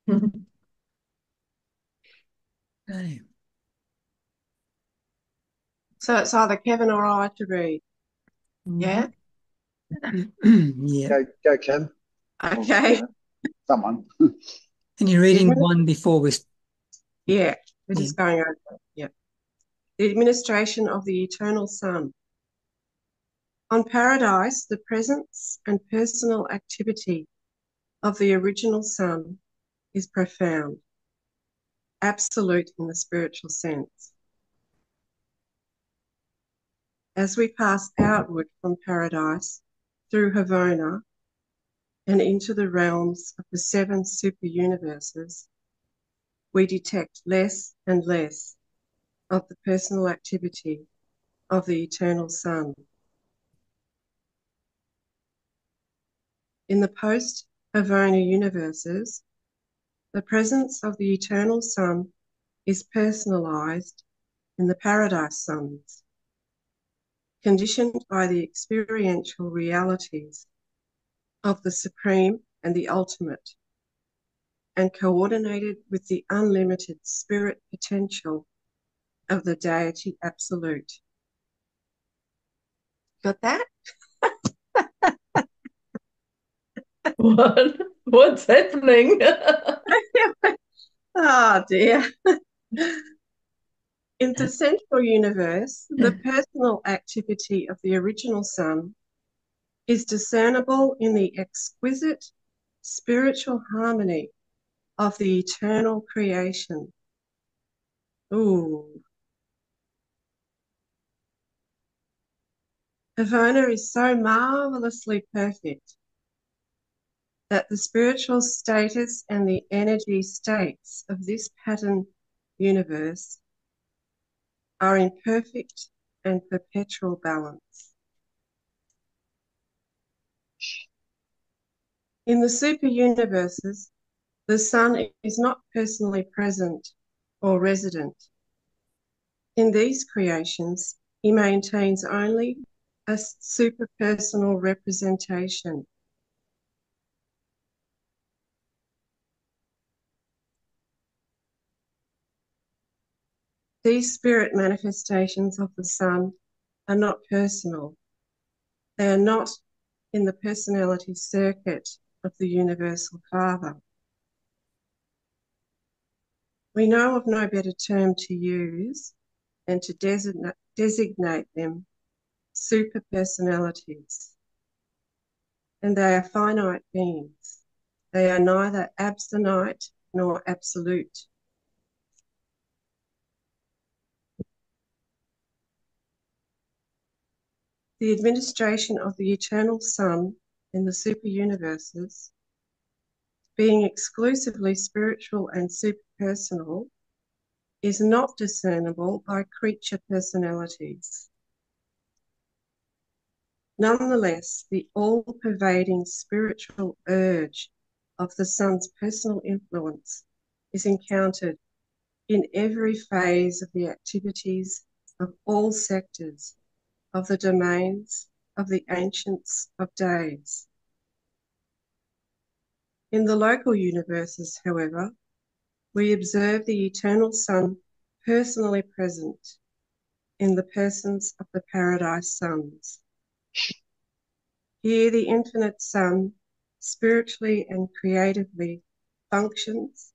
Okay. So it's either Kevin or I to read. Yeah? Mhm. Yeah. Go, Kim. Or Okay. Kevin. Someone. And you're The reading admin- one before we, yeah, we're yeah. just going over it. Yeah. The administration of the eternal Son. On Paradise, the presence and personal activity of the original Son is profound, absolute in the spiritual sense. As we pass outward from Paradise through Havona and into the realms of the seven super universes, we detect less and less of the personal activity of the eternal Son. In the post-Havona universes, the presence of the eternal Son is personalized in the Paradise Sons, conditioned by the experiential realities of the supreme and the ultimate, and coordinated with the unlimited spirit potential of the deity absolute. Got that? What? What's happening? Oh dear. In the central universe, the personal activity of the original Son is discernible in the exquisite spiritual harmony of the eternal creation. Ooh. Havona is so marvelously perfect that the spiritual status and the energy states of this pattern universe are in perfect and perpetual balance. In the super universes, the Son is not personally present or resident. In these creations, he maintains only a superpersonal representation. These spirit manifestations of the Son are not personal. They are not in the personality circuit of the Universal Father. We know of no better term to use than to designate them super personalities. And they are finite beings. They are neither absolute nor absolute. The administration of the eternal Son in the super universes, being exclusively spiritual and superpersonal, is not discernible by creature personalities. Nonetheless, the all-pervading spiritual urge of the Son's personal influence is encountered in every phase of the activities of all sectors of the domains of the Ancients of Days. In the local universes, however, we observe the eternal Son personally present in the persons of the Paradise Sons. Here, the infinite Son spiritually and creatively functions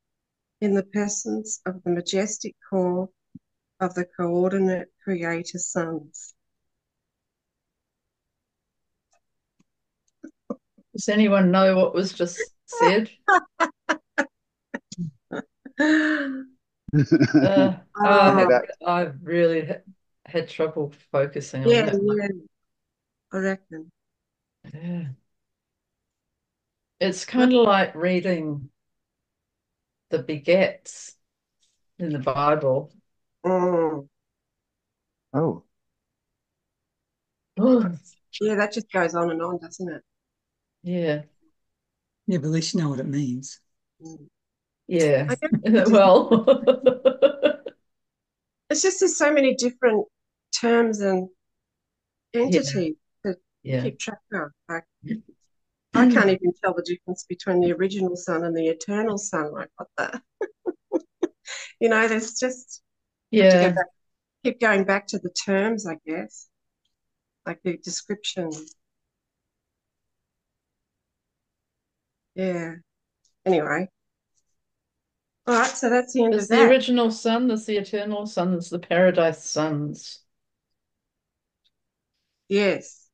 in the persons of the majestic core of the coordinate creator Sons. Does anyone know what was just said? Oh, I've really had trouble focusing on yeah, that one. yeah, I reckon. Yeah. It's kind of like reading the begats in the Bible. Mm. Oh, Yeah, that just goes on and on, doesn't it? Yeah, Yeah, but at least you know what it means. Mm. yeah. I guess Well, it's just there's so many different terms and yeah, entities to yeah. keep track of. Like, I can't even tell the difference between the original sun and the eternal sun. Like what the, there's just have to go Yeah. back, keep going back to the terms, I guess, like the description. Yeah. Anyway, all right. So that's the end There's of the that. original sun, there's the eternal sun, there's the paradise suns. Yes.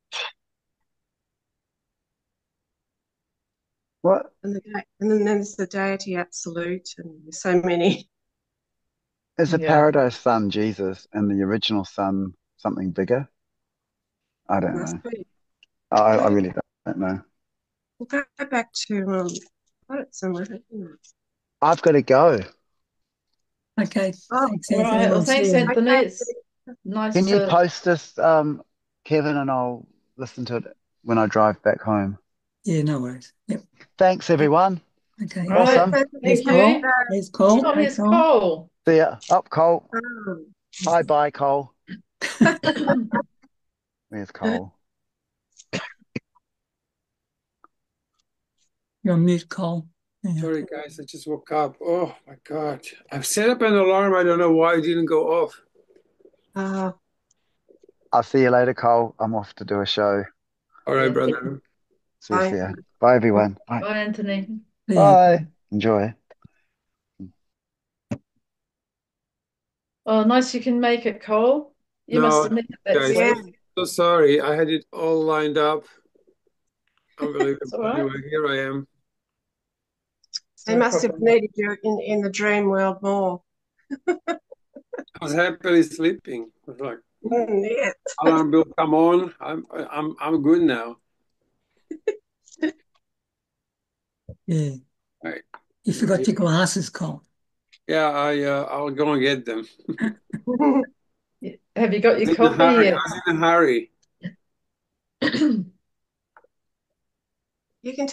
What And then there's the deity absolute, and there's so many. is the Yeah. paradise son Jesus and the original son something bigger? I don't Must know. be. I really don't know. We'll go back to got it somewhere. Haven't we? I've got to go. Okay. Oh, Thanks, All Anthony. right. Well, We'll see thanks, you. Anthony. okay. It's nice Can you to. post this, Kevin, and I'll listen to it when I drive back home. Yeah, no worries. Yep. Thanks, everyone. Okay. All right. Awesome. Here's Thank Cole. you. Here's Cole. Oh, Hey, here's Cole. Cole. See ya. Up, Cole. Oh. Bye bye, Cole. Where's Cole? You're on mute, Cole. Yeah. Sorry, guys, I just woke up. Oh my God. I've set up an alarm. I don't know why it didn't go off. Uh, I'll see you later, Cole. I'm off to do a show. All right, Yeah. brother. See you, I, see ya. Bye, everyone. Bye. Bye, Anthony. Yeah. Bye. Enjoy. Oh, nice you can make it, Cole. You must No, have missed that guys, yeah. sleep. so sorry. I had it all lined up. It's Unbelievable. all right. Anyway, here I am. It's They no must have problem. needed you in the dream world more. I was happily sleeping. I was like, Yeah. alarm will come on. I'm good now. Yeah. All right. You forgot your glasses, Cole. Yeah, I'll go and get them. Have you got I your was in a coffee hurry. I yet? was in a hurry. You can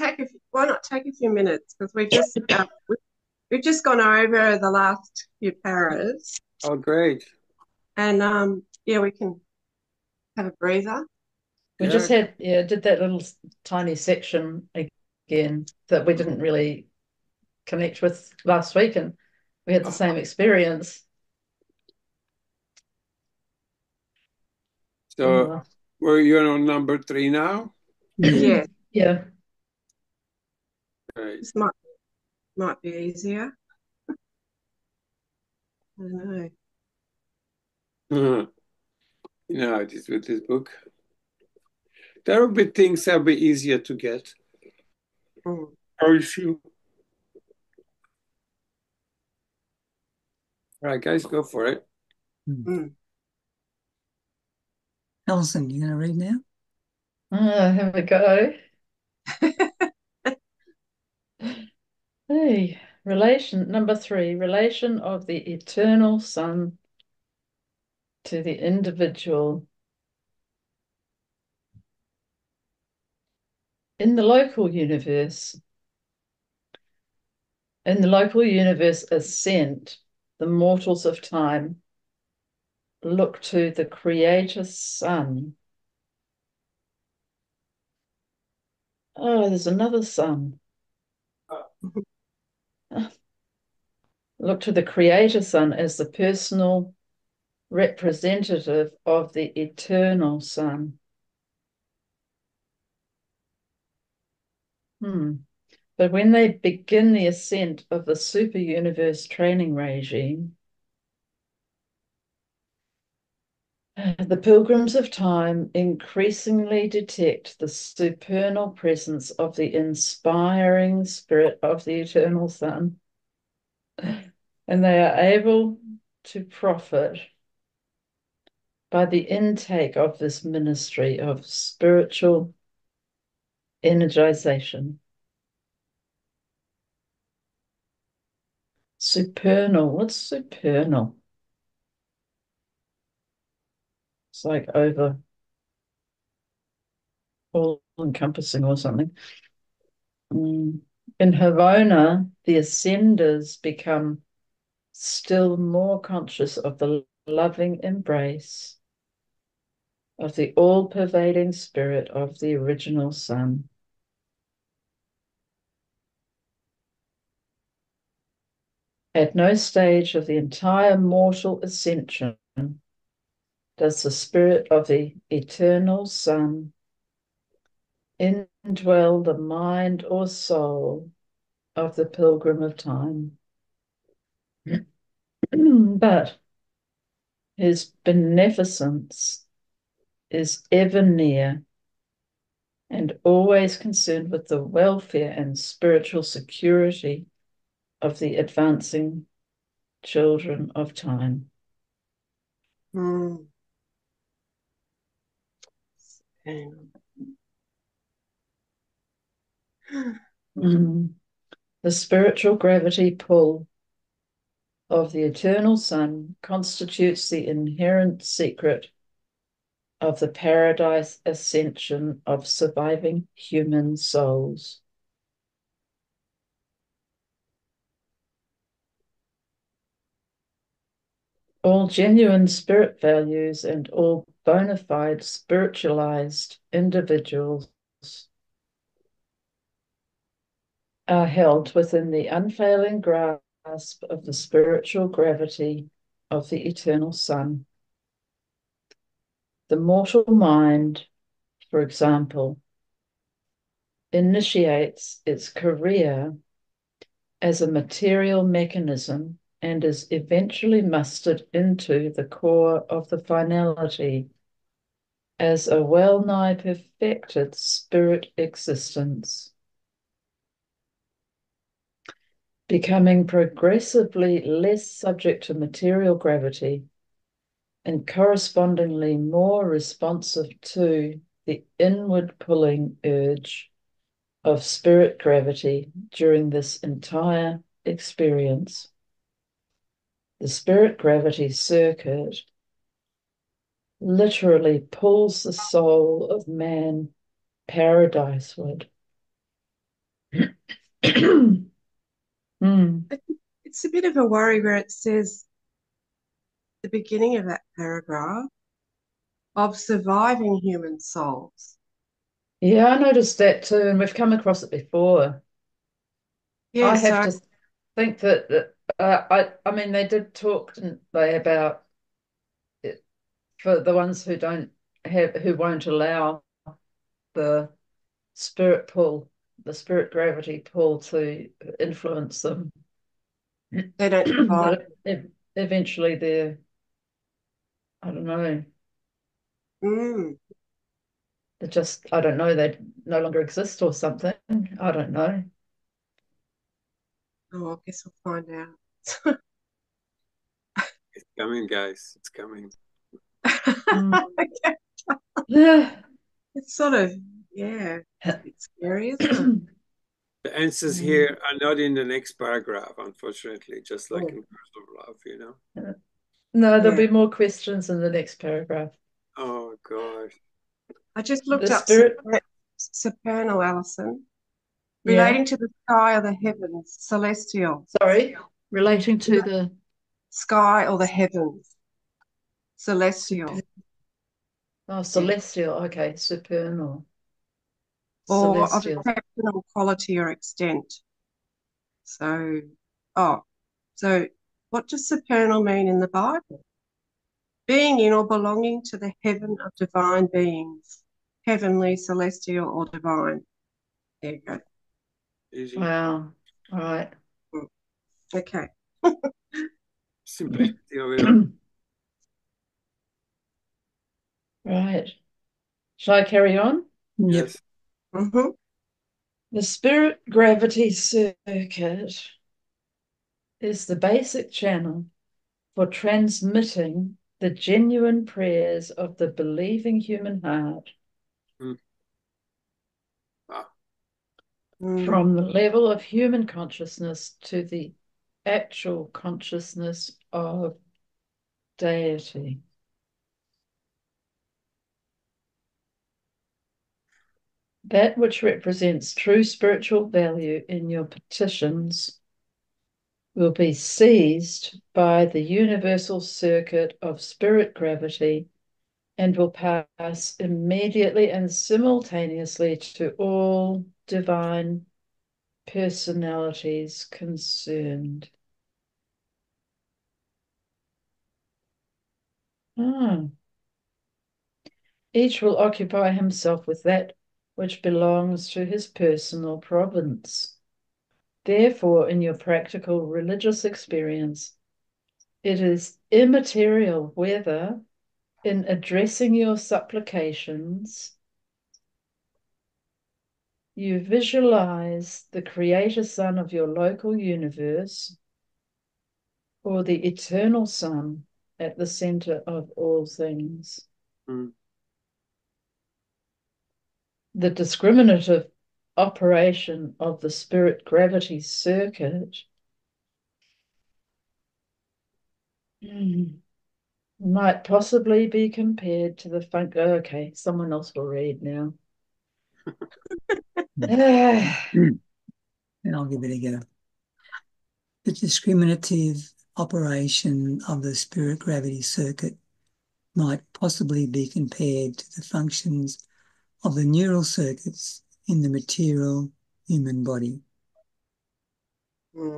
why not take a few minutes because we've just gone over the last few paras, Oh, great. and yeah, we can have a breather. We Yeah. just did that little tiny section again that we didn't really connect with last week, and we had the same experience. So were you on number 3 now? Yeah. Yeah, Yeah. Right. this might be easier. I don't know. Uh-huh. You know how it is with this book. There will be things that will be easier to get. Mm. How you feel? All right, guys, go for it. Mm. Alison, you going to read now? Have a go. Hey, relation number 3, relation of the eternal sun to the individual. In the local universe, ascent, the mortals of time look to the creator sun. Oh, there's another sun. Look to the creator sun as the personal representative of the eternal sun. But when they begin the ascent of the super universe training regime, the pilgrims of time increasingly detect the supernal presence of the inspiring spirit of the eternal sun, and they are able to profit by the intake of this ministry of spiritual energization. Supernal. What's supernal? It's like over all encompassing or something. In Havona, the ascenders become still more conscious of the loving embrace of the all pervading spirit of the original sun. At no stage of the entire mortal ascension does the spirit of the eternal Son indwell the mind or soul of the pilgrim of time. But his beneficence is ever near and always concerned with the welfare and spiritual security of the advancing children of time. Mm. The spiritual gravity pull of the eternal Son constitutes the inherent secret of the paradise ascension of surviving human souls. All genuine spirit values and all bona fide spiritualized individuals are held within the unfailing grasp of the spiritual gravity of the eternal Son. The mortal mind, for example, initiates its career as a material mechanism and is eventually mustered into the core of the finality as a well-nigh perfected spirit existence, becoming progressively less subject to material gravity and correspondingly more responsive to the inward pulling urge of spirit gravity during this entire experience. The spirit gravity circuit literally pulls the soul of man paradiseward. It's a bit of a worry where it says the beginning of that paragraph of surviving human souls. Yeah, I noticed that too, and we've come across it before. Yeah, I have so to think that I mean they did talk, didn't they, about it for the ones who won't allow the spirit pull, the spirit gravity pull to influence them. they don't survive. That eventually they're, I don't know, Mm. they just, I don't know, they no longer exist or something. I don't know. Oh, I guess we'll find out. It's coming, guys. It's coming. Okay. Yeah. It's sort of, yeah, it's a bit scary, isn't it? The answers here are not in the next paragraph, unfortunately, just like in Curse of Love, you know? No, there'll Yeah. be more questions in the next paragraph. Oh, gosh. I just looked The up spirit, supernal, Alison, yeah, relating to the sky or the heavens, celestial. sorry, relating to the Sky or the heavens, super, celestial. oh, Yeah. celestial, okay, supernal, Or of celestial. exceptional quality or extent. So, so what does supernal mean in the Bible? Being in or belonging to the heaven of divine beings, heavenly, celestial, or divine. There you go. Easy. Wow, all right. Okay. Simplicity of it all. Right. Shall I carry on? Yep. Yes. Mm-hmm. The spirit gravity circuit is the basic channel for transmitting the genuine prayers of the believing human heart Mm. Ah, from the level of human consciousness to the actual consciousness of deity. That which represents true spiritual value in your petitions will be seized by the universal circuit of spirit gravity and will pass immediately and simultaneously to all divine personalities concerned. Ah. Each will occupy himself with that which belongs to his personal province. Therefore, in your practical religious experience, it is immaterial whether, in addressing your supplications, you visualize the Creator Son of your local universe or the Eternal Son at the center of all things. Mm. The discriminative operation of the spirit gravity circuit might possibly be compared to the okay, someone else will read now. And I'll give it a go. The discriminative operation of the spirit gravity circuit might possibly be compared to the functions of the neural circuits in the material human body.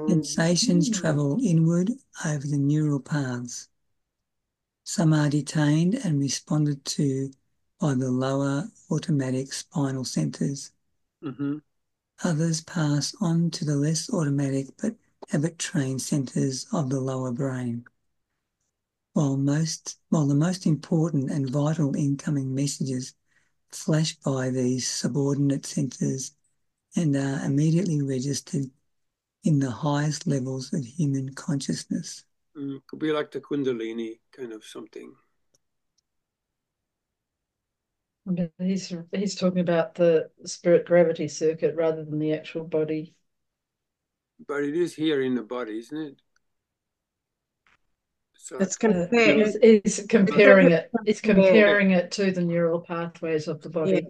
Sensations travel inward over the neural paths. Some are detained and responded to by the lower automatic spinal centers. Mm-hmm. Others pass on to the less automatic but habit-trained centers of the lower brain. While the most important and vital incoming messages flash by these subordinate centers and are immediately registered in the highest levels of human consciousness. Could be like the Kundalini kind of something. He's talking about the spirit gravity circuit rather than the actual body. But it is here in the body, isn't it? So It's compared. He's comparing it. He's compared. comparing it to the neural pathways of the body.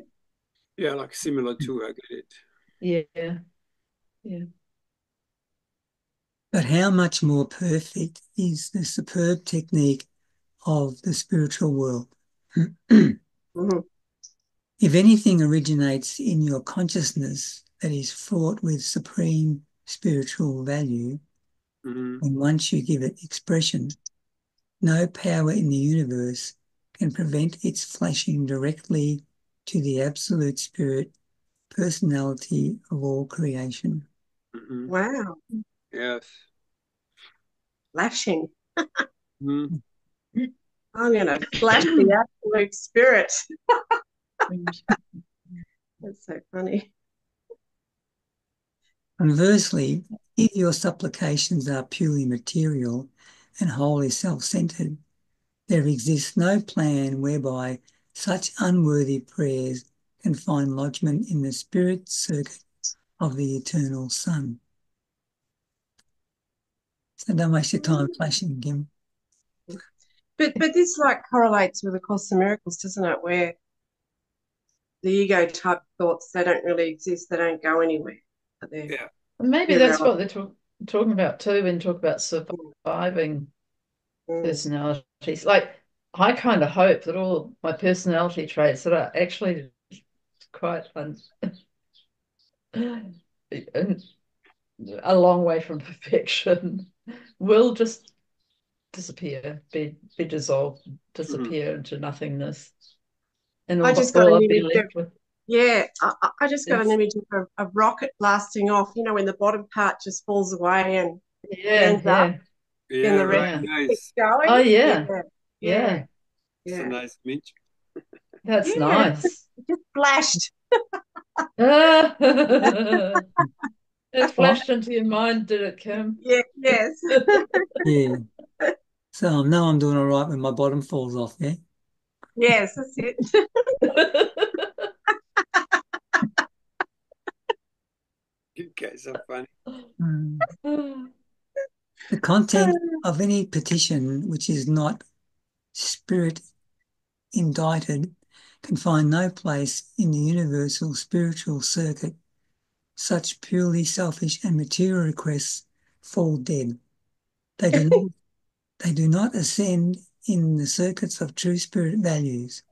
yeah, like similar to, I get it. Yeah. Yeah. But how much more perfect is the superb technique of the spiritual world? Mm-hmm. If anything originates in your consciousness that is fraught with supreme spiritual value, Mm-hmm. and once you give it expression, no power in the universe can prevent its flashing directly to the absolute spirit, personality of all creation. Mm-hmm. Wow, Yes. flashing. Mm-hmm. I'm going to flash the absolute spirit. That's so funny. Conversely, if your supplications are purely material and wholly self-centered, there exists no plan whereby such unworthy prayers can find lodgment in the spirit circuit of the eternal Son. So don't waste your time flashing, Kim. But this like correlates with A Course in Miracles, doesn't it? Where the ego type thoughts, they don't really exist, they don't go anywhere. But Yeah. Maybe they're that's what relevant. they're talking about too when talk about surviving personalities. Like, I kind of hope that all my personality traits that are actually quite a long way from perfection will just disappear, be dissolved, disappear into nothingness. And I just got all an I'll be image of, left with I just got an is, image of a rocket blasting off, you know, when the bottom part just falls away and yeah, stands up, then Yeah, the rest right. yeah. keeps Nice. going. Oh, Yeah, yeah, yeah, yeah. It's a yeah. nice image. That's Yeah, nice. it just flashed. It What? flashed into your mind, did it, Kim? Yeah, yes. Yeah. So I know I'm doing all right when my bottom falls off, yeah? Yes, that's it. You guys are funny. Mm. The content of any petition which is not spirit indicted can find no place in the universal spiritual circuit. Such purely selfish and material requests fall dead. They do not ascend in the circuits of true spirit values.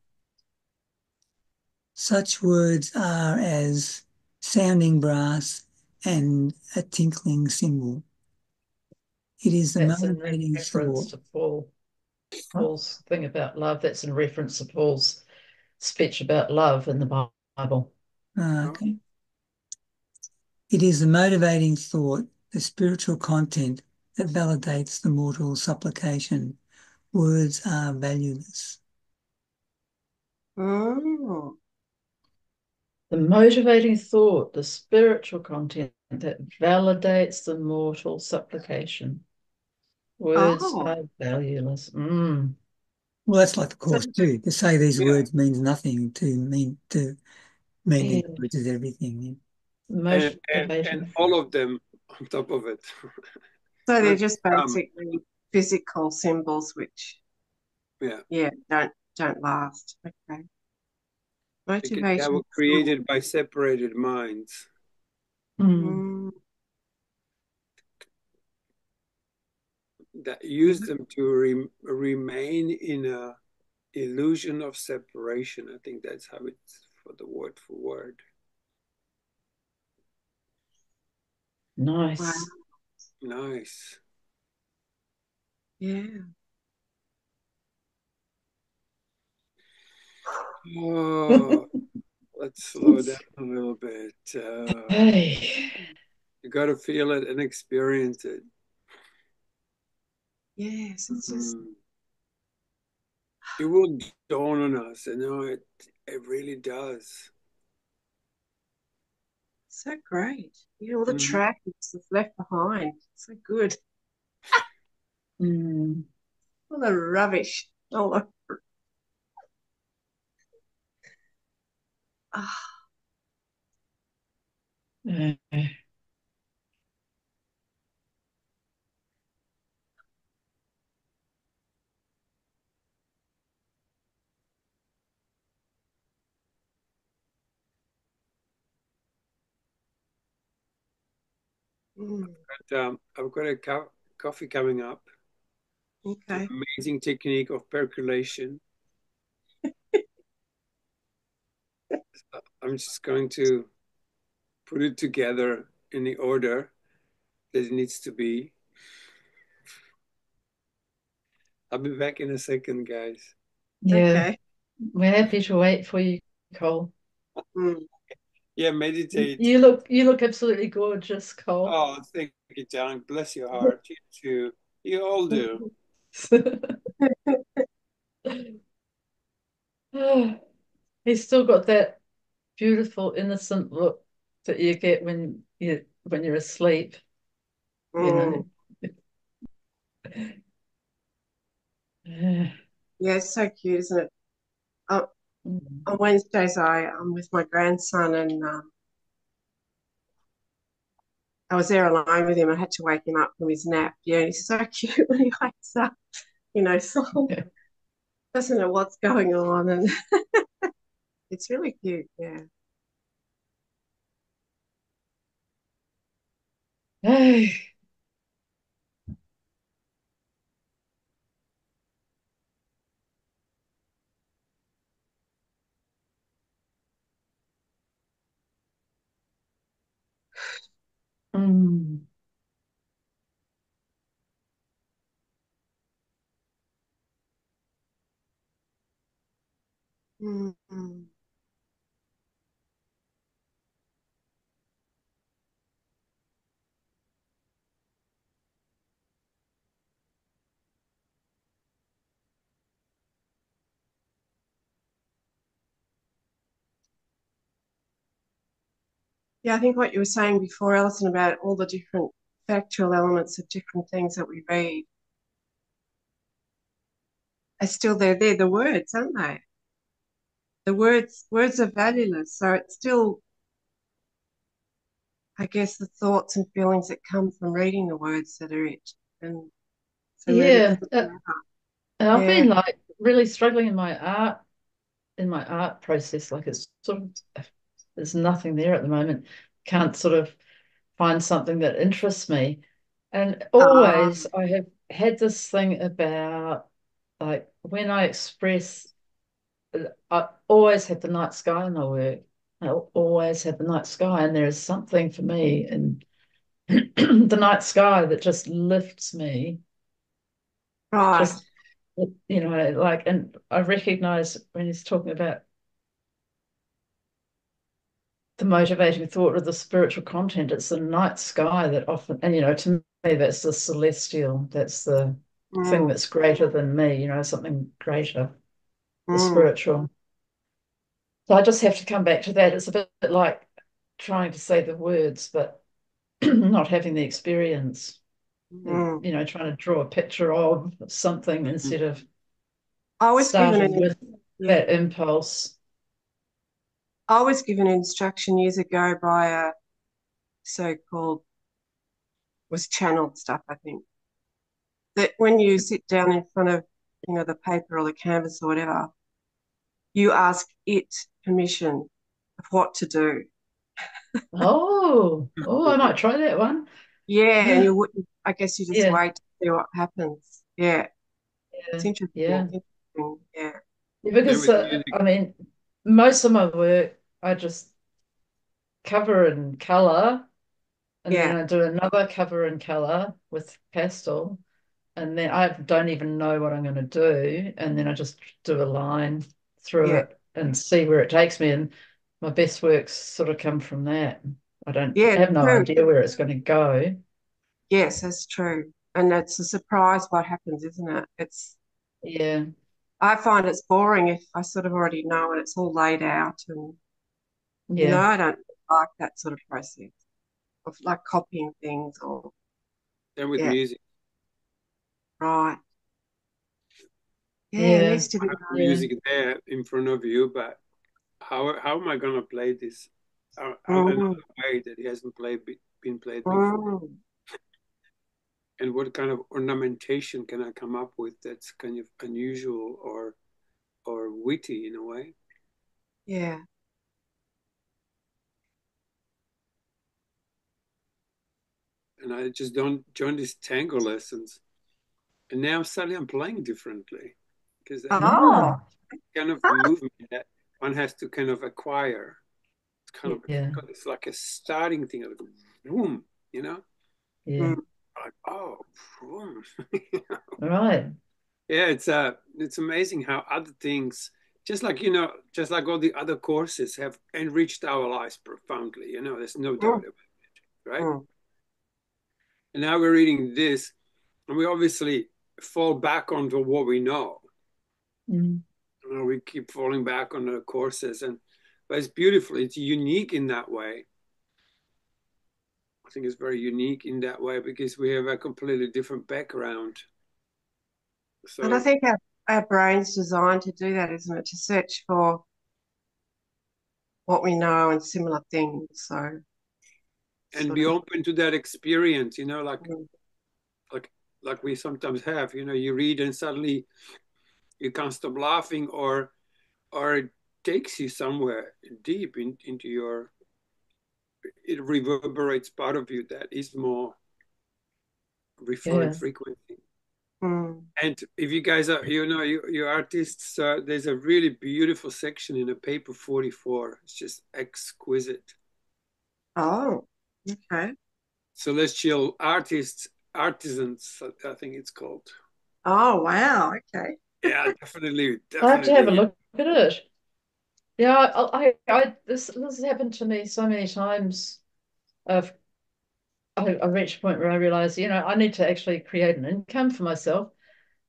Such words are as sounding brass and a tinkling cymbal. It is the That's a motivating reference thought. to fall. Paul's thing about love. That's in reference to Paul's speech about love in the Bible. Okay. It is the motivating thought, the spiritual content that validates the mortal supplication. Words are valueless. Oh. The motivating thought, the spiritual content that validates the mortal supplication. Words Oh. are valueless. Mm. Well, that's like the So, course too. To say these Yeah. words means nothing to mean these Yeah. words is everything. And Motivating. all of them on top of it. so they're Not just some. basically physical symbols which, Yeah. don't last. Okay. Because they were Motivation thought. created by separated minds Mm. Mm, that use them to remain in a illusion of separation. I think that's how it's for the word for word. wow. Nice. Nice. Yeah. Oh, let's slow down a little bit. Hey. You got to feel it and experience it. Yes, it's just Mm. It will dawn on us, and it really does. so great. Yeah, all the Mhm. trash that's left behind. So good. Mm. All the rubbish. All the, ah, Uh, mm, I've got a coffee coming up. It's an okay. amazing technique of percolation. I'm just going to put it together in the order that it needs to be. I'll be back in a second, guys. yeah. Okay. We're happy to wait for you, Cole. Mm. Yeah, meditate. You look absolutely gorgeous, Cole. Oh, thank you, John. Bless your heart. You too. You all do. He's still got that beautiful, innocent look that you get when you're asleep, you Mm. know. Yeah. Yeah, it's so cute, isn't it? Uh, on Wednesdays, I'm with my grandson, and I was there alone with him. I had to wake him up from his nap. Yeah, he's so cute when he wakes up. So doesn't know what's going on, and it's really cute. Yeah. Hey. Mm. Mm-hmm. Yeah, I think what you were saying before, Alison, about all the different factual elements of different things that we read are still there. They're the words, aren't they? The words are valueless, so it's still, I guess, the thoughts and feelings that come from reading the words that are it. And so really Yeah. doesn't matter. And I've Yeah. been like really struggling in my art process. Like it's sort of there's nothing there at the moment. Can't sort of find something that interests me. And always Um, I have had this thing about like when I express, I always have the night sky in my work. I always have the night sky, and there is something for me in the night sky that just lifts me. right. Just You know, like, and I recognize when he's talking about the motivating thought of the spiritual content, it's the night sky that often, and you know, to me, that's the celestial, that's the thing Mm, that's greater than me, you know, something greater, the mm, spiritual. So I just have to come back to that. It's a bit like trying to say the words, but not having the experience, mm. you know, trying to draw a picture of something Mm. instead of I was given starting an with yeah, that impulse. I was given instruction years ago by a so-called was channeled stuff, I think, that when you sit down in front of, the paper or the canvas or whatever, you ask it permission of what to do. Oh, I might try that one. Yeah, and you wouldn't, I guess you just Yeah, wait to see what happens. Yeah, it's yeah, interesting. yeah. Interesting. Yeah. Yeah, And because with music, I mean, most of my work I just cover in color, and then Yeah. I do another cover in color with pastel, and then I don't even know what I'm going to do, and then I just do a line through Yeah. it and see where it takes me. And my best works sort of come from that. Yeah, I have no true. idea where it's going to go. Yes, that's true. And it's a surprise what happens, isn't it? Yeah, I find it's boring if I sort of already know and it's all laid out and yeah, I don't like that sort of process of like copying things or and with yeah, music, right. Yeah, it yeah, needs to be yeah. music there in front of you, but how am I gonna play this another mm, way that it hasn't been played before? mm, And what kind of ornamentation can I come up with that's kind of unusual or witty in a way? yeah. And I just don't join these tango lessons, and now suddenly I'm playing differently because that Oh, Ah, kind of movement that one has to kind of acquire. It's kind of yeah, it's like a starting thing, like boom, yeah. mm. like oh, boom. Right. Yeah, it's amazing how other things, just like all the other courses, have enriched our lives profoundly. There's no doubt Mm, about it, right? mm. And now we're reading this, and we obviously fall back onto what we know. Mm. We keep falling back on the courses, but it's beautiful. It's unique in that way. I think it's very unique in that way because we have a completely different background. And I So, think our brain's designed to do that, isn't it? To search for what we know and similar things. So and sort be of open to that experience, mm, like like we sometimes have. You read and suddenly you can't stop laughing, or it takes you somewhere deep into your. It reverberates part of you that is more referring Yeah. frequency. mm. And if you guys are, you artists, there's a really beautiful section in a paper 44. It's just exquisite. Oh, okay. Celestial artists, artisans, I think it's called. Oh, wow. Okay. Yeah, definitely, I have to have a definitely. look at it. Yeah, this has happened to me so many times. I've I reached a point where I realized, I need to actually create an income for myself.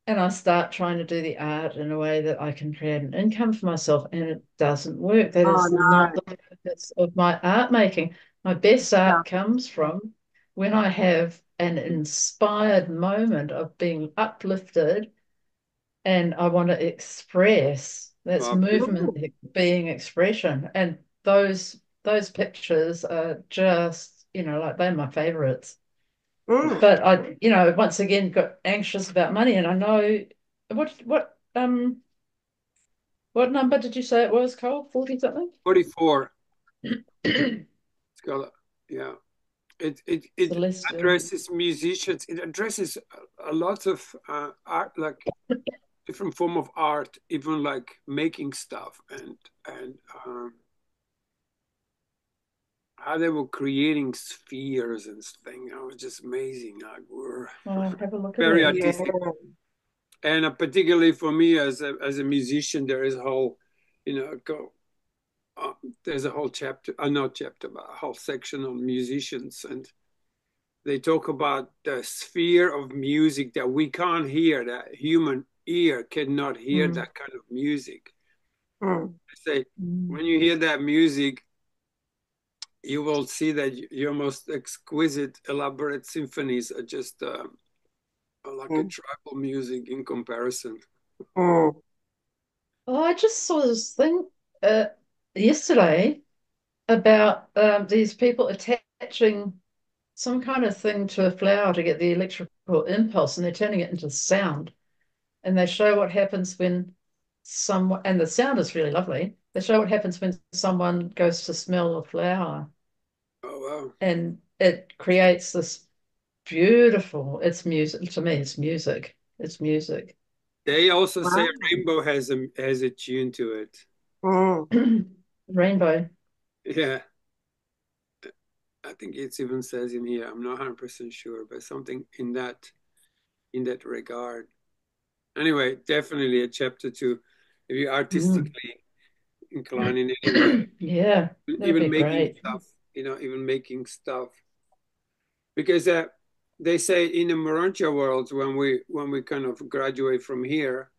And I start trying to do the art in a way that I can create an income for myself, and it doesn't work. That Oh, is not no. the purpose of my art making. My best Yeah. art comes from when I have an inspired moment of being uplifted and I want to express. That's Beautiful. movement being expression. And those pictures are just, like they're my favorites. Mm. But I, once again got anxious about money, and I know what number did you say it was, Cole? 40 something? 44. It's got, yeah. It Celestial. addresses musicians. It addresses a lot of art, like different form of art, even like making stuff and how they were creating spheres and things. It was just amazing. Like we're Oh, have a look at very it. Yeah. artistic. And particularly for me as a musician, there is a whole, you know, there's a whole chapter, not chapter, but a whole section on musicians, and they talk about the sphere of music that we can't hear, that human ear cannot hear that kind of music. Mm. I say, when you hear that music, you will see that your most exquisite, elaborate symphonies are just like a Mm. tribal music in comparison. Mm. Oh, I just saw this thing uh, yesterday about these people attaching some kind of thing to a flower to get the electrical impulse, and they're turning it into sound. And they show what happens when someone, and the sound is really lovely. They show what happens when someone goes to smell a flower, Oh, wow. and it creates this beautiful, it's music. To me, it's music. It's music. They also say Wow. a rainbow has a tune to it. Mm. Rainbow. Yeah, I think it even says in here. I'm not 100% sure, but something in that regard. Anyway, definitely a chapter two. If you're Mm. artistically inclined in any way, Yeah, that'd even be making great. stuff, even making stuff, because they say in the Morantia world, when we kind of graduate from here,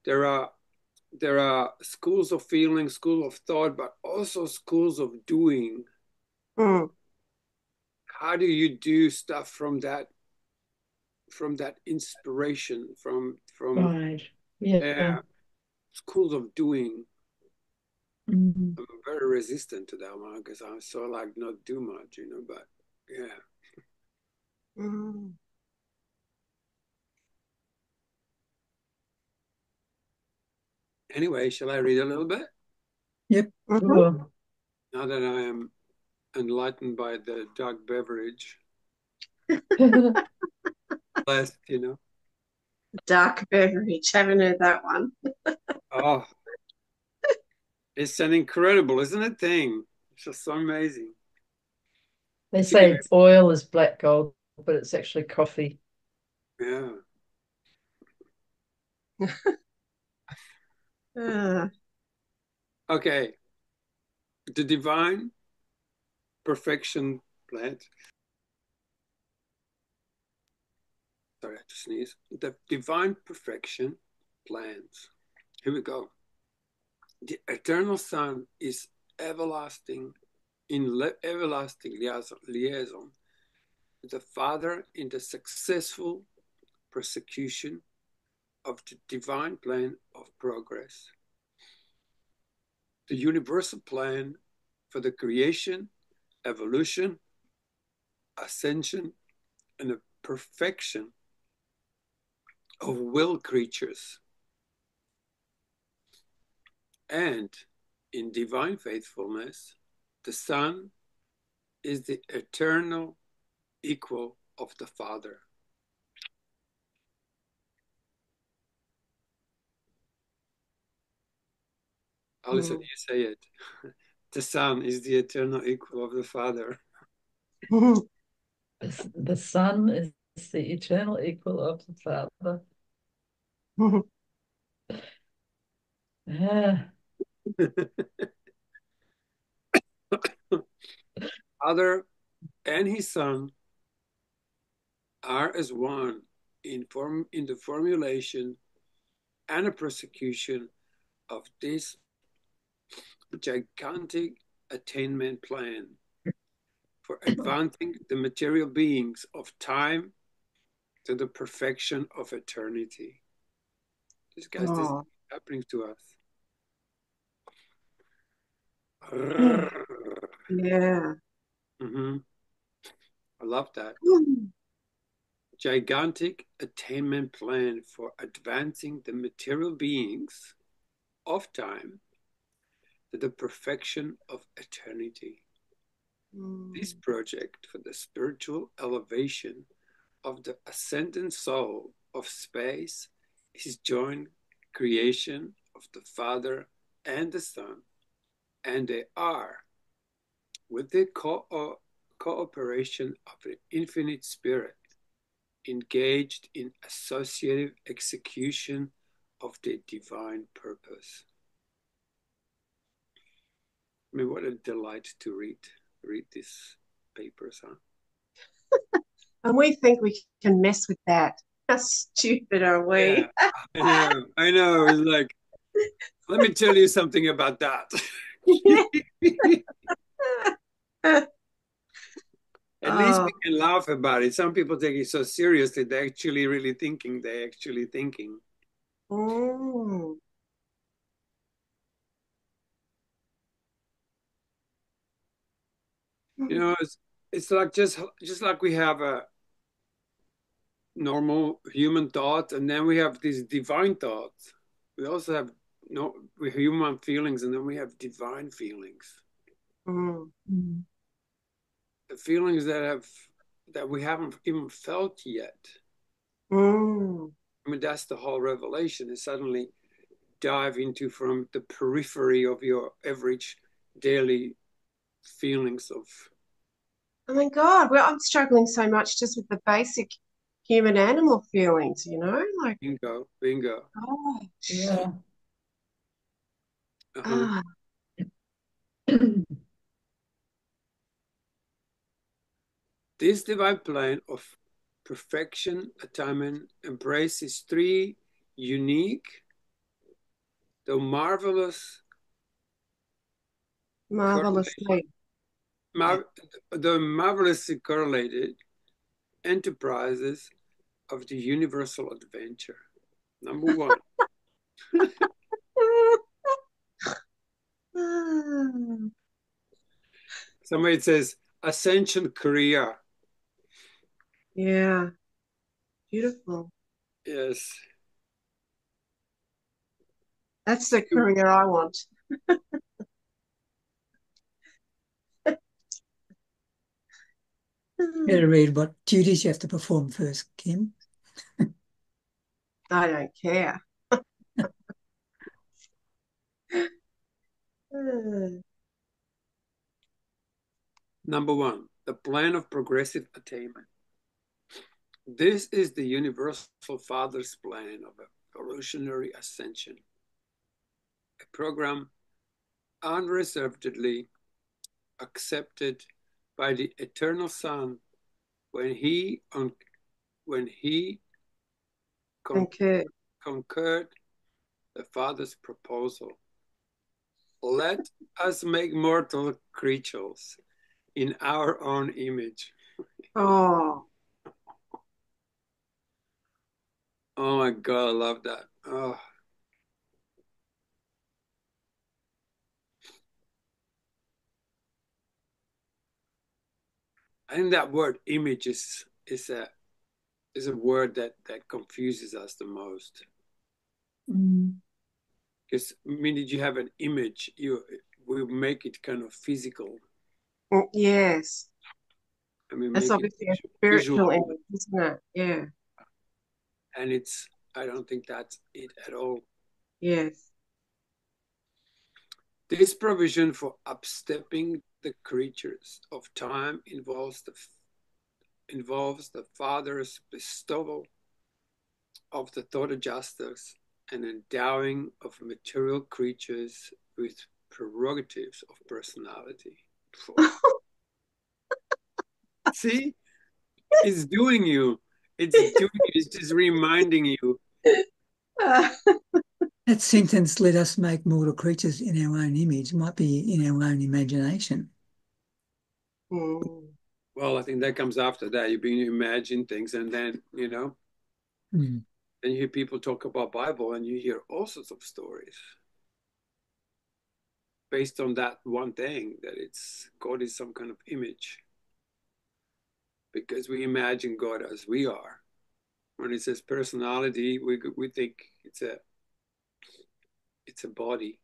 there are schools of feeling, school of thought, but also schools of doing. Mm. How do you do stuff from that inspiration from Right. Yeah. schools of doing? Mm. I'm very resistant to that one because I'm so like not do much, but yeah. Mm. Anyway, shall I read a little bit Yep. Mhm. Sure. now that I am enlightened by the dark beverage? Blessed. Dark beverage. Haven't heard that one. Oh, it's an incredible, isn't it, thing? It's just so amazing. They Particularly, say oil is black gold, but it's actually coffee. yeah. Ah. Okay, the divine perfection plant. Sorry, I had to sneeze. The divine perfection plans. Here we go. The eternal Son is everlasting everlasting liaison with the Father in the successful prosecution of the divine plan of progress, the universal plan for the creation, evolution, ascension, and the perfection of will creatures. And in divine faithfulness, the Son is the eternal equal of the Father. Alison, Mm. you say it. The Son is the eternal equal of the Father. The Son is the eternal equal of the Father. Yeah. Father and his Son are as one in the formulation and a prosecution of this gigantic attainment plan for advancing the material beings of time to the perfection of eternity. This is Oh, happening to us. yeah. Mhm. I love that. Mm. Gigantic attainment plan for advancing the material beings of time to the perfection of eternity. This project for the spiritual elevation of the ascendant soul of space is joint creation of the Father and the Son, and they are, with the cooperation of the infinite Spirit, engaged in associative execution of the divine purpose. I mean, what a delight to read these papers, huh? And we think we can mess with that. How stupid are we? Yeah, I know. It's like, let me tell you something about that. At least Oh, we can laugh about it. Some people take it so seriously, they're actually really thinking. mm, You know, it's like just like we have a normal human thought, and then we have these divine thoughts. We also have no we human feelings, and then we have divine feelings. mm, The feelings that we haven't even felt yet. mm. I mean, that's the whole revelation, is suddenly dive into from the periphery of your average daily feelings of Oh my God, well, I'm struggling so much just with the basic human animal feelings, like, bingo. oh, Yeah. Uh-huh. ah, This divine plan of perfection, attainment, embraces three unique, though marvelous, correlated, marvelously. Yeah. the marvelously correlated enterprises of the universal adventure. Number one, somebody says ascension career. Yeah, beautiful. Yes. That's the career I want. Better read what duties you have to perform first, Kim. I don't care. Number one, the plan of progressive attainment. This is the universal Father's plan of evolutionary ascension, a program unreservedly accepted by the eternal Son when he Concur. concurred the Father's proposal. Let us make mortal creatures in our own image. Oh, Oh my God, I love that. Oh, I think that word image is a word that confuses us the most. Because I mean, did you have an image? You will make it kind of physical. yes. I mean, That's make it obviously a visual, spiritual image, isn't it? Yeah. and I don't think that's it at all. Yes. This provision for upstepping the creatures of time involves the Father's bestowal of the thought adjusters and endowing of material creatures with prerogatives of personality. See, it's doing you. It's just reminding you. That sentence, let us make mortal creatures in our own image, might be in our own imagination. Mm. Well, I think that comes after that. You begin to imagine things, and then Mm. then you hear people talk about Bible, and you hear all sorts of stories based on that one thing, that it's God is some kind of image, because we imagine God as we are. When it says personality, we think it's a body.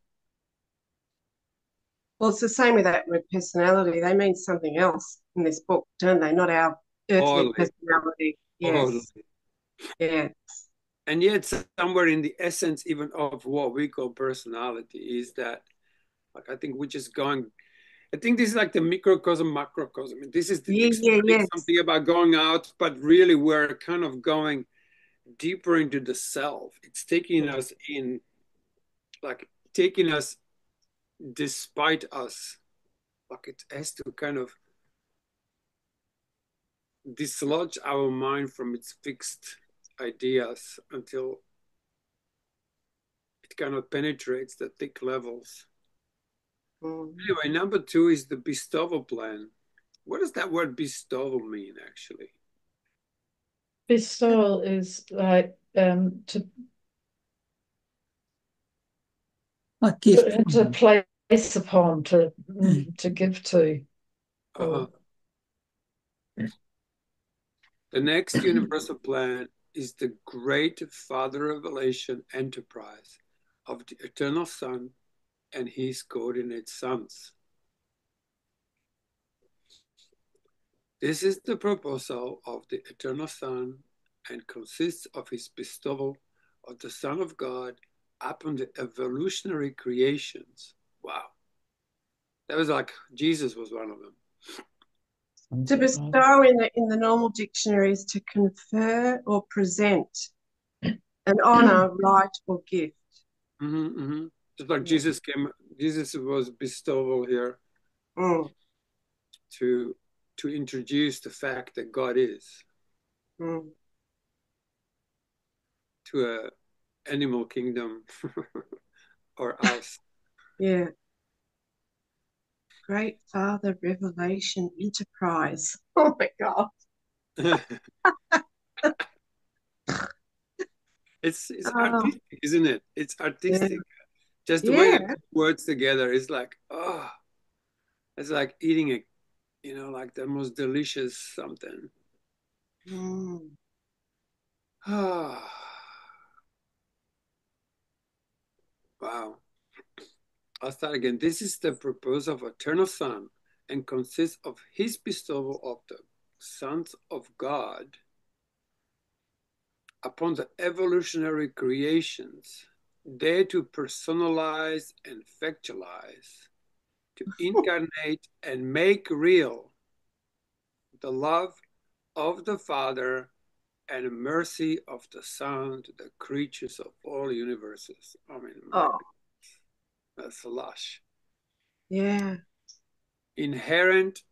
Well, it's the same with that word personality. They mean something else in this book, don't they? Not our earthly Totally, personality. totally. Yes. Yeah. And yet, somewhere in the essence, even of what we call personality, is that, like, I think we're just going. I think this is like the microcosm, macrocosm. And this is Yeah, yeah, yes. something about going out, but really we're kind of going deeper into the self. It's taking us in, like taking us despite us. Like it has to kind of dislodge our mind from its fixed ideas until it kind of penetrates the thick levels. Anyway, number 2 is the bestowal plan. What does that word bestowal mean, actually? Bestowal is like to Like gift. place upon, to give to. Uh-huh. The next universal plan is the great Father Revelation enterprise of the Eternal Son and his coordinate sons. This is the proposal of the Eternal Son and consists of his bestowal of the Son of God upon the evolutionary creations. Wow. That was like Jesus was one of them. To bestow in the normal dictionary is to confer or present an honor, right, or gift. Just like Jesus was bestowal here to introduce the fact that God is to a animal kingdom or us. Yeah. Great Father Revelation Enterprise. Oh my God. It's artistic, isn't it? It's artistic. Yeah. Just the way they put words together is like, oh, it's like eating a, like the most delicious something. Ah. Wow. I'll start again. This is the proposal of eternal Son and consists of his bestowal of the sons of God upon the evolutionary creations, there to personalize and factualize, to incarnate and make real the love of the Father and mercy of the Son to the creatures of all universes. I mean, that's lush. Yeah. Inherent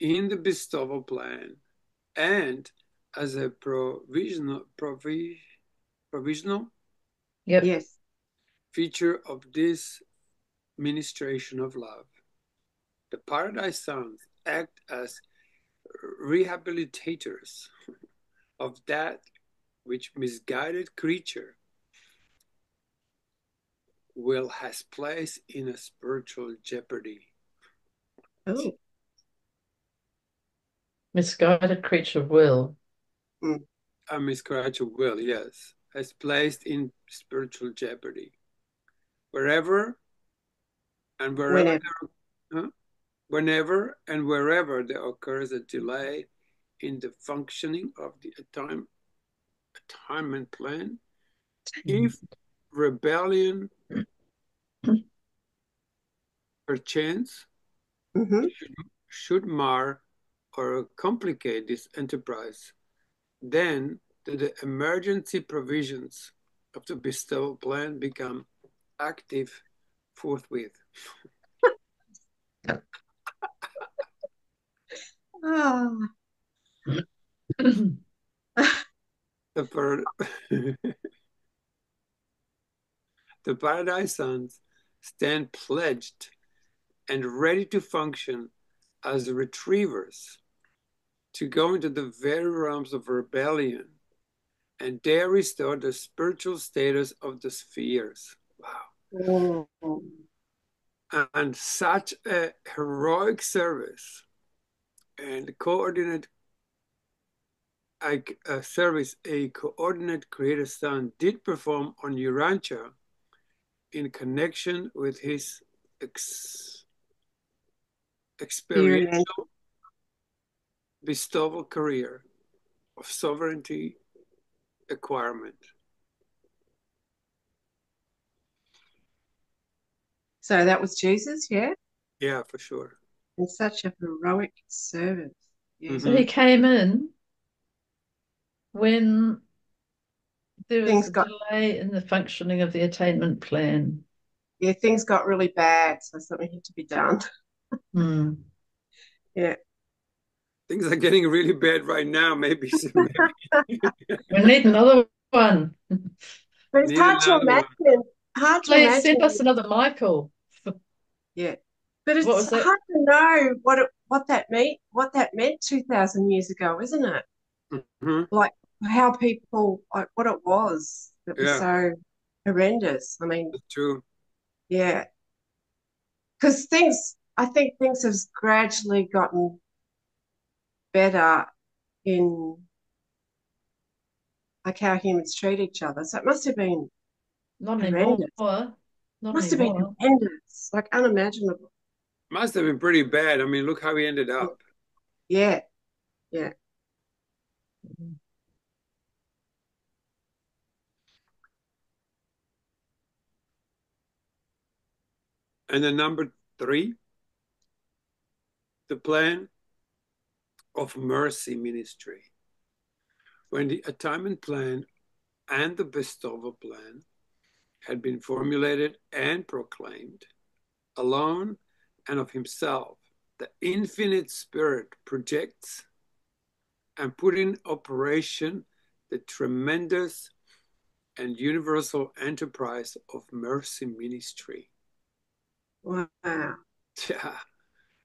in the bestowal plan and as a provisional Yes. feature of this ministration of love. The Paradise Sons act as rehabilitators of that which misguided creature will has placed in a spiritual jeopardy. Oh. Misguided creature will. A misguided will, yes, has placed in spiritual jeopardy. Wherever and wherever whenever and wherever there occurs a delay in the functioning of the attainment plan, if rebellion perchance should mar or complicate this enterprise, then the emergency provisions of the bestowal plan become active forthwith. The Paradise Sons stand pledged and ready to function as retrievers to go into the very realms of rebellion and there restore the spiritual status of the spheres. Wow. And such a heroic service and coordinate service a coordinate creator son did perform on Urantia in connection with his experiential bestowal career of sovereignty acquirement. So that was Jesus, yeah? Yeah, for sure. in such a heroic service. Yes. So he came in when there was a delay in the functioning of the attainment plan. Yeah, things got really bad, so something had to be done. Yeah. Things are getting really bad right now. Maybe we need another one. But it's hard to imagine. Hard to Please imagine. send us another Michael. Yeah, but it's hard to know what that meant 2,000 years ago, isn't it? Mm-hmm. Like how people, like what it was that was so horrendous. I mean, that's true. Yeah, because I think things have gradually gotten better in like how humans treat each other. So it must have been Not horrendous. anymore. Must have been horrendous, like unimaginable. Must have been pretty bad. I mean, look how he ended up. Yeah, yeah. And then number 3, the plan of mercy ministry. When the attainment plan and the bestowal plan had been formulated and proclaimed, alone and of himself, the infinite spirit projects and put in operation the tremendous and universal enterprise of mercy ministry. Wow. Yeah.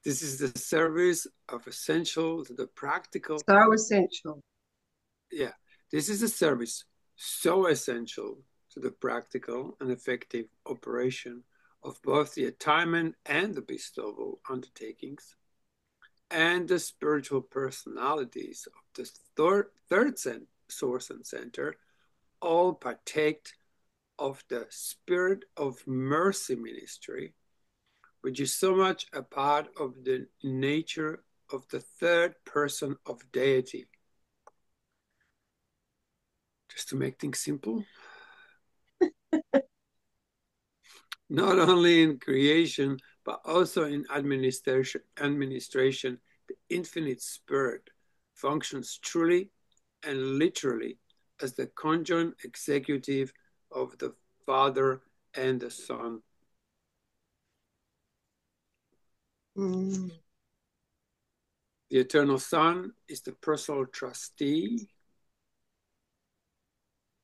This is the service of essential to the practical. So essential. Yeah. This is a service so essential to the practical and effective operation of both the attainment and the bestowal undertakings, and the spiritual personalities of the third source and center all partake of the Spirit of Mercy ministry, which is so much a part of the nature of the third person of deity. Just to make things simple, not only in creation, but also in administration, the infinite spirit functions truly and literally as the conjoined executive of the Father and the Son. Mm. The Eternal Son is the personal trustee,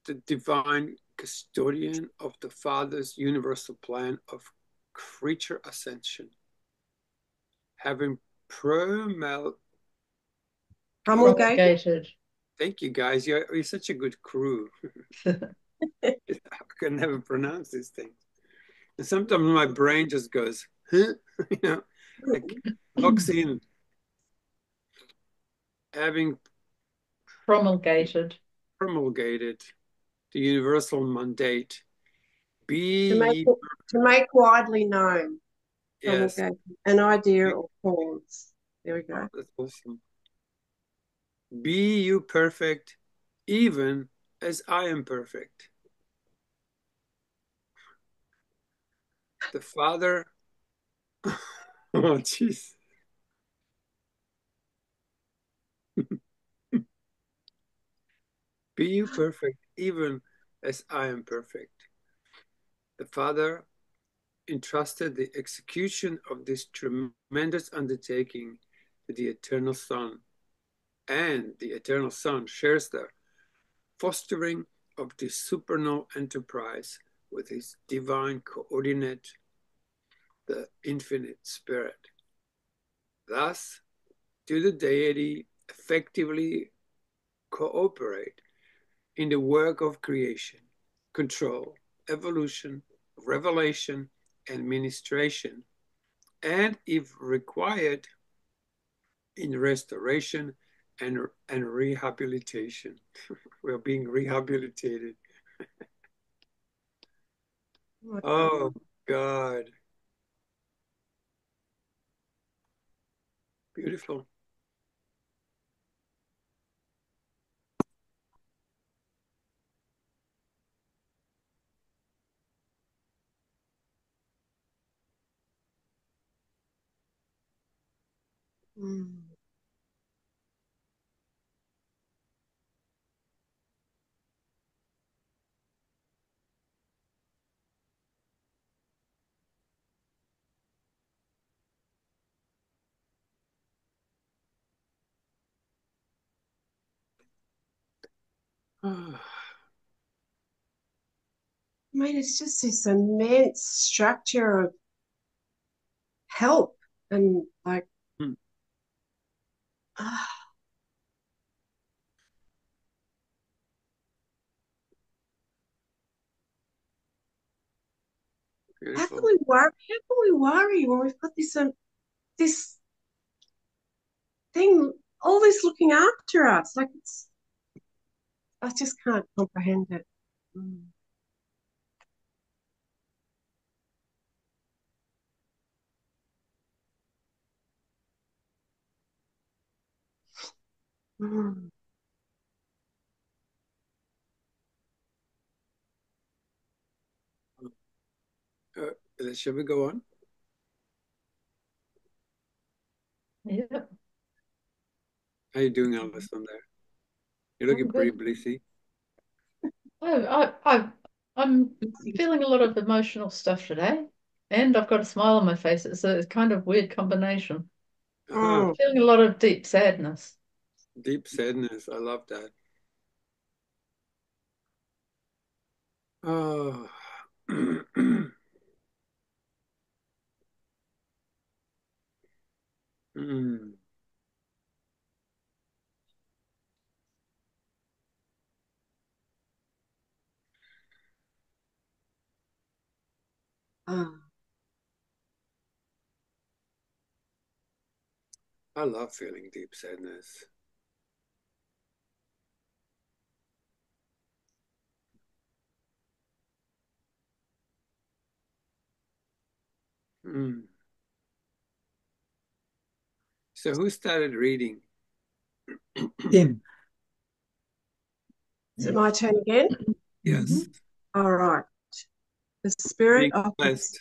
the divine custodian of the Father's universal plan of creature ascension, having promulgated. Thank you, guys. You're such a good crew. I can never pronounce these things. And sometimes my brain just goes, huh? Like locks in. Having promulgated the universal mandate, to make widely known. Yes. An idea or cause. There we go. Oh, that's awesome. Be you perfect, even as I am perfect. The Father, oh, jeez. Be you perfect, even as I am perfect. The Father entrusted the execution of this tremendous undertaking to the Eternal Son, and the Eternal Son shares the fostering of this supernal enterprise with his divine coordinate, the infinite spirit. Thus, do the deity effectively cooperate in the work of creation, control, evolution, revelation, and ministration, and if required, in restoration and rehabilitation. We're being rehabilitated. Oh, God. Beautiful. Mm. I mean, it's just this immense structure of help and like, Hmm. ah, how can Beautiful. we worry? How can we worry when we've got this thing, all this looking after us? Like I just can't comprehend it. Mm. Mm. Shall we go on? Yeah, How you doing, Alison, there? You're I'm looking pretty good. blissy. I'm feeling a lot of emotional stuff today, and I've got a smile on my face. It's a kind of weird combination. Uh-huh. Mm. Feeling a lot of deep sadness. Deep sadness. I love that. Oh. Mm. Ah. I love feeling deep sadness. Mm. So who started reading? Tim. Is it my turn again? Yes. Mhm. All right. The spirit Being of blessed.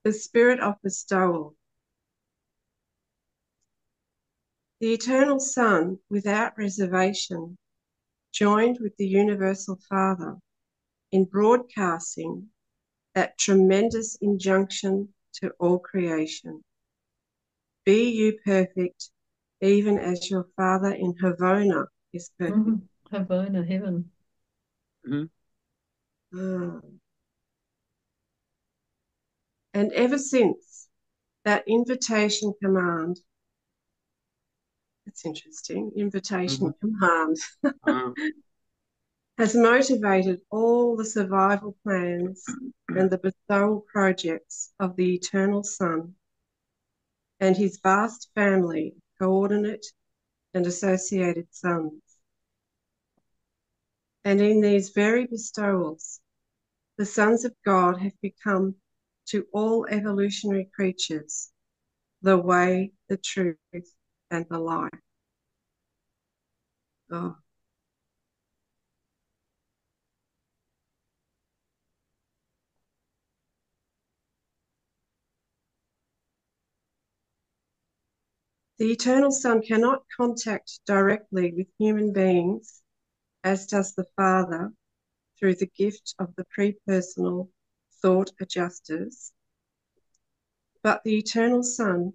the spirit of bestowal. The eternal Son, without reservation, joined with the universal Father in broadcasting that tremendous injunction to all creation. Be you perfect, even as your Father in Havona is perfect. Havana, heaven. Mhm. Ah. And ever since that invitation command, that's interesting, invitation Mhm. command, Uh, has motivated all the survival plans and the bestowal projects of the eternal Son and his vast family of coordinate and associated sons. And in these very bestowals, the sons of God have become to all evolutionary creatures the way, the truth, and the life. Oh. The eternal Son cannot contact directly with human beings, as does the Father through the gift of the pre-personal thought adjusters, but the eternal Son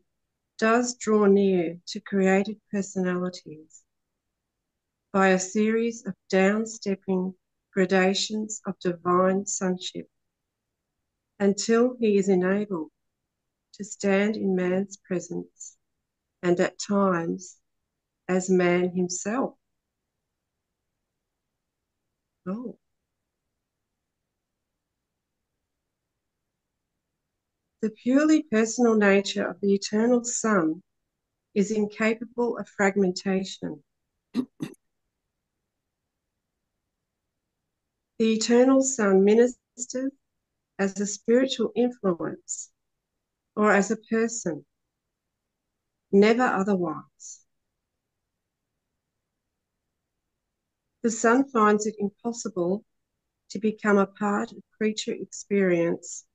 does draw near to created personalities by a series of down-stepping gradations of divine sonship until he is enabled to stand in man's presence and at times as man himself. Oh. The purely personal nature of the eternal Son is incapable of fragmentation. The eternal Son ministers as a spiritual influence or as a person, never otherwise. The Son finds it impossible to become a part of creature experience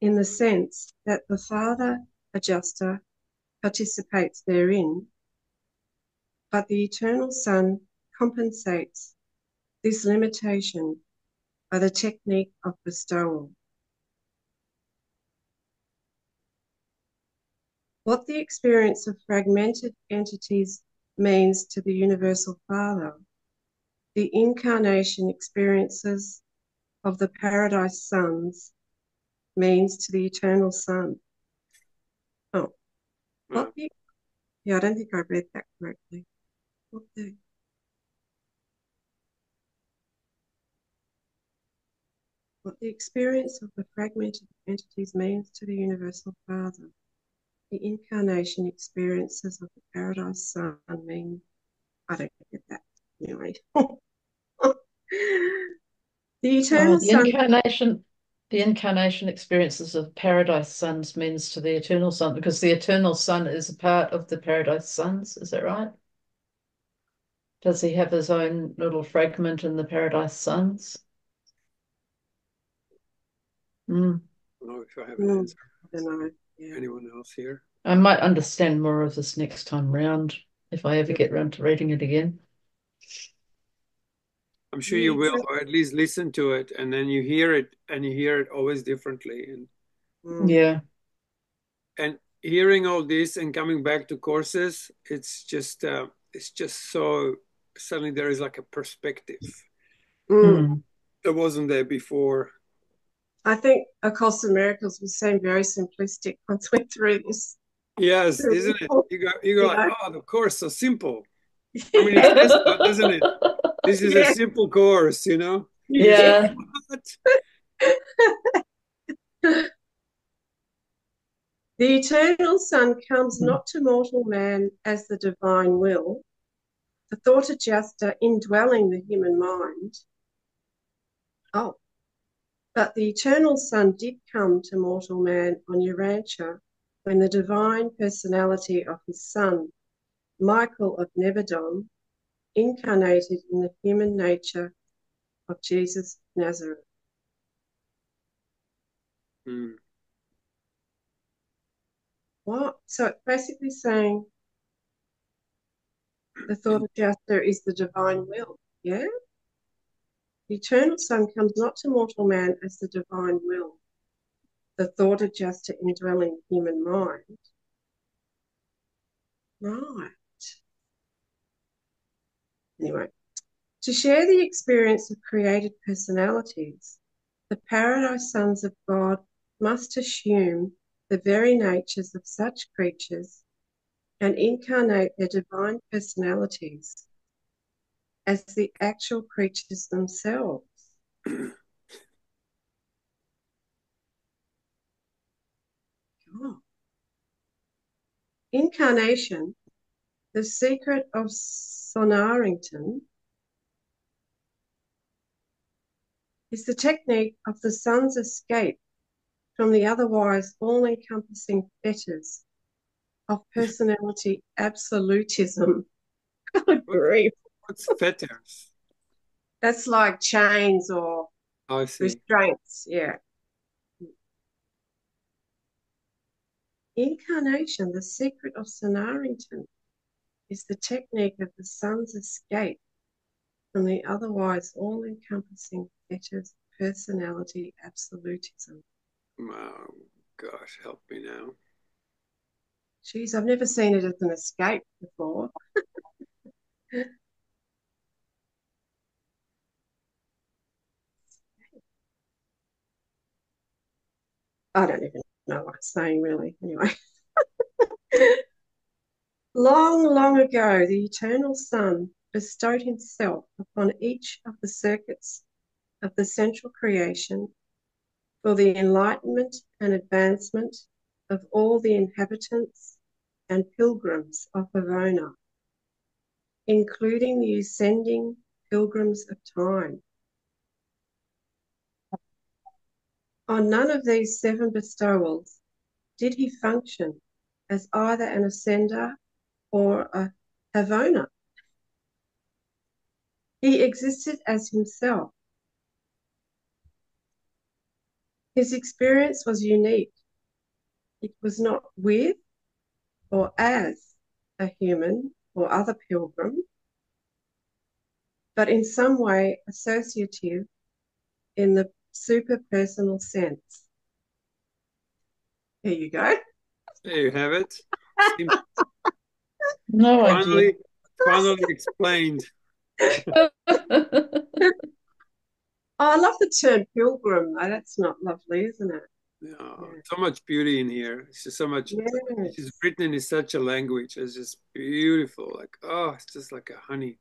in the sense that the Father adjuster participates therein, but the Eternal Son compensates this limitation by the technique of bestowal. What the experience of fragmented entities means to the Universal Father, the incarnation experiences of the Paradise Sons means to the Eternal Son. Oh, what the? Yeah, I don't think I read that correctly. What the? What the experience of the fragmented entities means to the Universal Father, the incarnation experiences of the Paradise Son mean. I don't get that anyway. The Eternal Son. The incarnation experiences of Paradise Sons means to the Eternal Son, because the Eternal Son is a part of the Paradise Sons. Is that right? Does he have his own little fragment in the Paradise Sons? I don't know if I have an answer. I don't know. Yeah. Anyone else here? I might understand more of this next time round if I ever get round to reading it again. I'm sure you will, or at least listen to it, and then you hear it, and you hear it always differently. And yeah. And hearing all this and coming back to courses, it's just so suddenly there is like a perspective that wasn't there before. I think A Course in Miracles will seem very simplistic once we're through this. Yes, isn't it? You go like, oh, the course so simple. I mean, it says so, doesn't it? This is a simple course, you know? Yeah. The Eternal Son comes not to mortal man as the divine will, the thought adjuster indwelling the human mind. Oh, but the Eternal Son did come to mortal man on URANTIA when the divine personality of his son, Michael of Nebadon, incarnated in the human nature of Jesus of Nazareth. What? So it's basically saying the thought adjuster is the divine will, yeah? The Eternal Son comes not to mortal man as the divine will, the thought adjuster indwelling the human mind. Right. Anyway, to share the experience of created personalities, the Paradise Sons of God must assume the very natures of such creatures and incarnate their divine personalities as the actual creatures themselves. Oh. Incarnation, the secret of Sonarington, is the technique of the son's escape from the otherwise all-encompassing fetters of personality absolutism. Good grief. What's fetters? That's like chains or restraints, yeah. Incarnation, the secret of Sonarington, is the technique of the son's escape from the otherwise all-encompassing fetters of personality absolutism. Oh, gosh, help me now. Geez, I've never seen it as an escape before. I don't even know what it's saying, really. Anyway. Long, long ago, the Eternal Son bestowed himself upon each of the circuits of the central creation for the enlightenment and advancement of all the inhabitants and pilgrims of Verona, including the ascending pilgrims of time. On none of these 7 bestowals did he function as either an ascender or a Havona. He existed as himself. His experience was unique. It was not with or as a human or other pilgrim, but in some way associative in the superpersonal sense. There you go. There you have it. Seems No idea. finally explained. Oh, I love the term pilgrim, though. That's not lovely, isn't it? Yeah, Yeah. so much beauty in here. It's just so much. It's just Yes. written in such a language. It's just beautiful. Like, oh, it's just like a honey.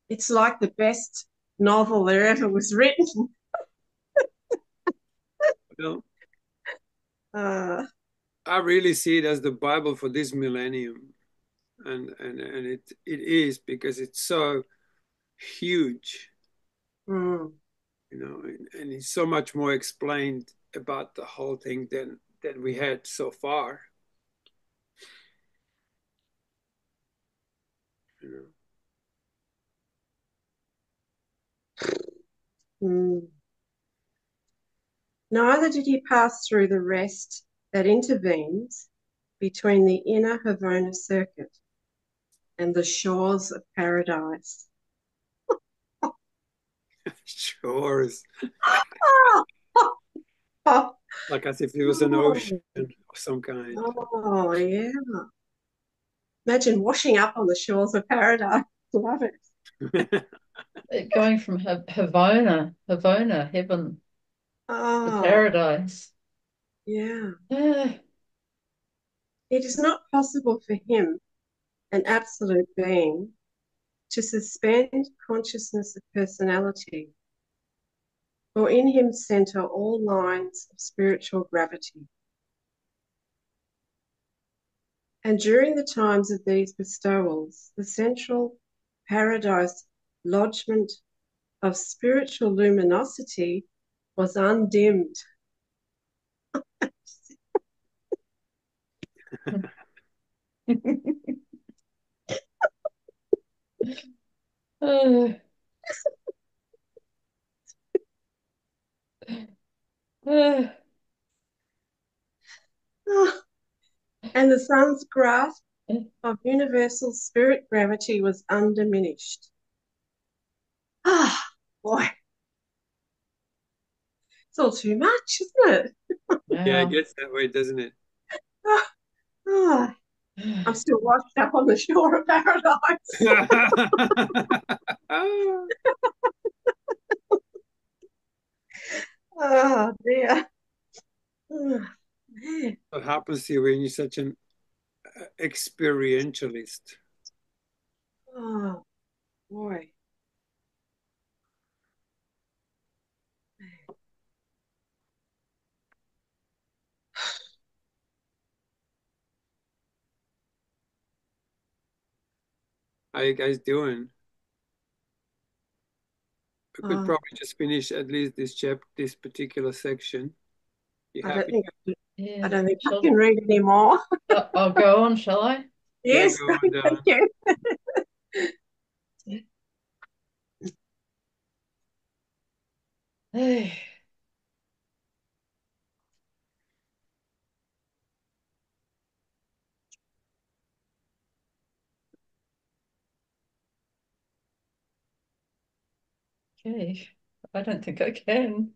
It's like the best novel there ever was written. Well, Uh, I really see it as the Bible for this millennium, and it is because it's so huge, mm, and it's so much more explained about the whole thing than we had so far. You know. mm. Neither did he pass through the rest that intervenes between the inner Havona circuit and the shores of paradise. Shores, Oh, like as if it was an ocean of some kind. oh, yeah. Imagine washing up on the shores of paradise. Love it. Going from Havona, heaven, to Oh, paradise. yeah. Ah, It is not possible for him, an absolute being, to suspend consciousness of personality, or in him center all lines of spiritual gravity. And during the times of these bestowals, the central paradise lodgment of spiritual luminosity was undimmed. ah, ah. And the sun's grasp of universal spirit gravity was undiminished. Ah, boy, it's all too much, isn't it? Yeah, it Wow. gets that way, doesn't it? Ah, ah, I'm still washed up on the shore of paradise. Oh, dear. Oh, man. What happens to you when you're such an experientialist? Oh, boy. How you guys doing? We could Oh, probably just finish at least this particular section. You I don't happy? think I Yeah. don't think I can read anymore. I'll go on, shall I? Yeah, Yes, go on thank down. you. Okay. I don't think I can.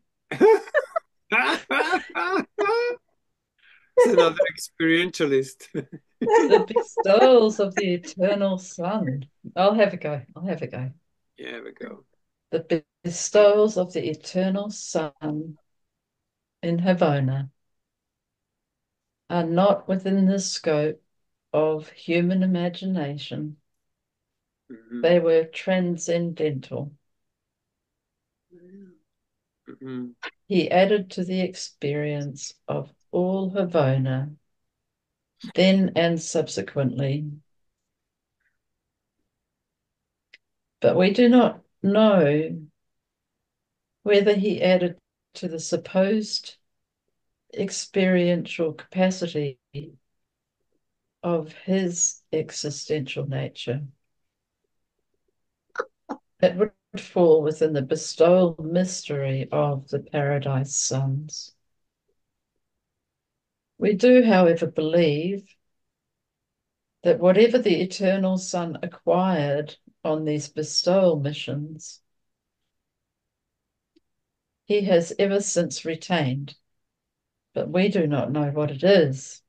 It's another experientialist. The bestowals of the eternal sun. I'll have a go. I'll have a go. Yeah, there we go. The bestowals of the eternal sun in Havona are not within the scope of human imagination. Mhm, They were transcendental. mhm. He added to the experience of all Havona, then and subsequently. But we do not know whether he added to the supposed experiential capacity of his existential nature. It would fall within the bestowal mystery of the paradise sons. We do, however, believe that whatever the Eternal Son acquired on these bestowal missions, he has ever since retained, but we do not know what it is.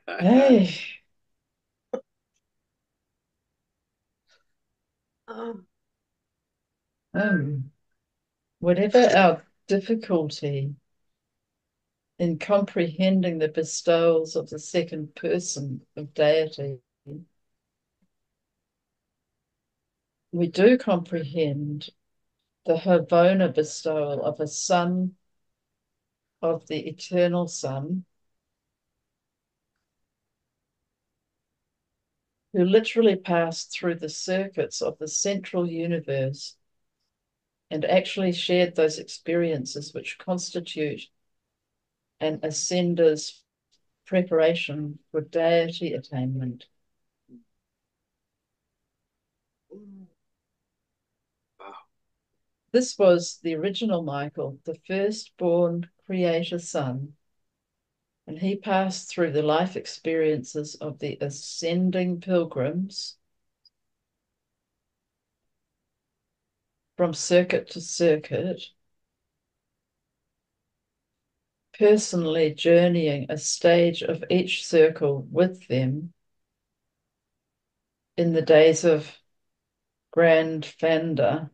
Hey. Oh, Whatever our difficulty in comprehending the bestowals of the second person of deity, we do comprehend the Havona bestowal of a son of the Eternal Son, who literally passed through the circuits of the central universe and actually shared those experiences which constitute an ascender's preparation for deity attainment. Wow. This was the original Michael, the firstborn creator son, and he passed through the life experiences of the ascending pilgrims from circuit to circuit, personally journeying a stage of each circle with them in the days of Grand Fanda.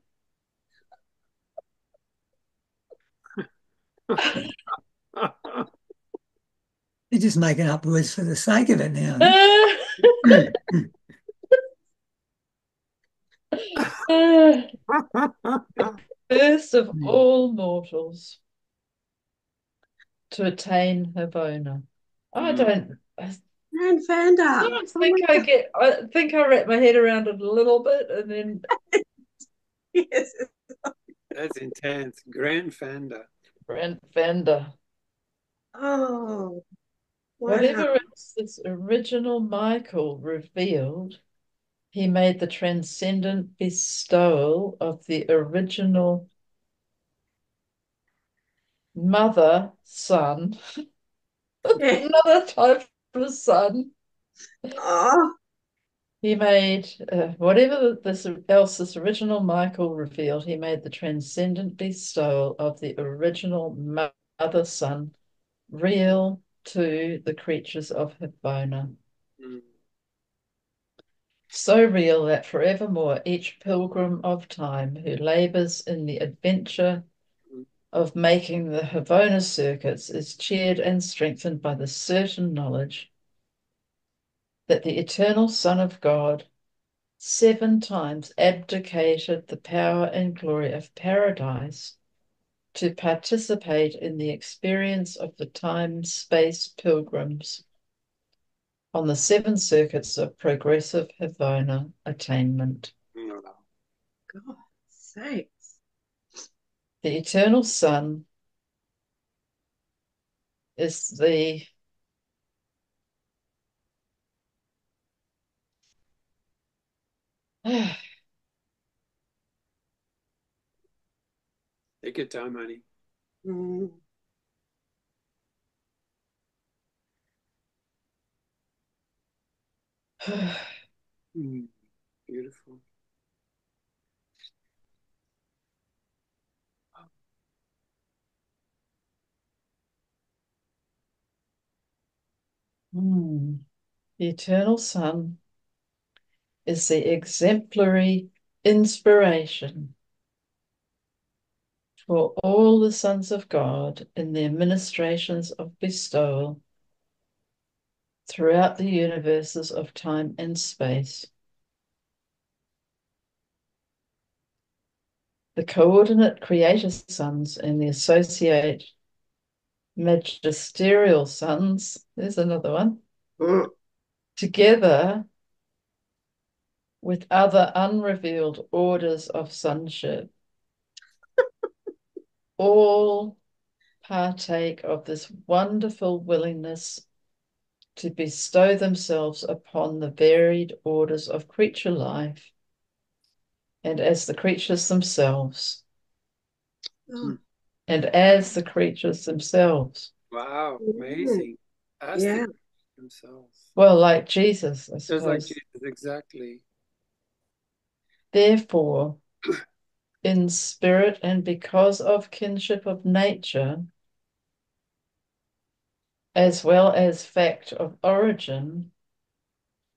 You're just making up words for the sake of it now. First of all mortals to attain Havona. I don't Grand Fanda. I think I wrap my head around it a little bit and then Yes. That's intense. Grand Fanda. Grand Fanda. Oh, wow. Whatever else this original Michael revealed, he made the transcendent bestowal of the original mother son, Yeah. another type of son. Oh, He made whatever this original Michael revealed, he made the transcendent bestowal of the original mother son real to the creatures of Havona. Mm. So real that forevermore each pilgrim of time who labors in the adventure of making the Havona circuits is cheered and strengthened by the certain knowledge that the eternal Son of God 7 times abdicated the power and glory of paradise to participate in the experience of the time-space pilgrims on the 7 circuits of progressive Havona attainment. God's sakes. The Eternal Son is the Take your time, honey. Mm. Beautiful. The Eternal Son is the exemplary inspiration for all the sons of God in their ministrations of bestowal throughout the universes of time and space. The coordinate creator sons and the associate magisterial sons, there's another one, together with other unrevealed orders of sonship, all partake of this wonderful willingness to bestow themselves upon the varied orders of creature life and as the creatures themselves, Oh. and as the creatures themselves. Wow, Mm. amazing. As Yeah. the themselves. Well, like Jesus, I Just like suppose. Jesus, exactly. Therefore, in spirit and because of kinship of nature, as well as fact of origin,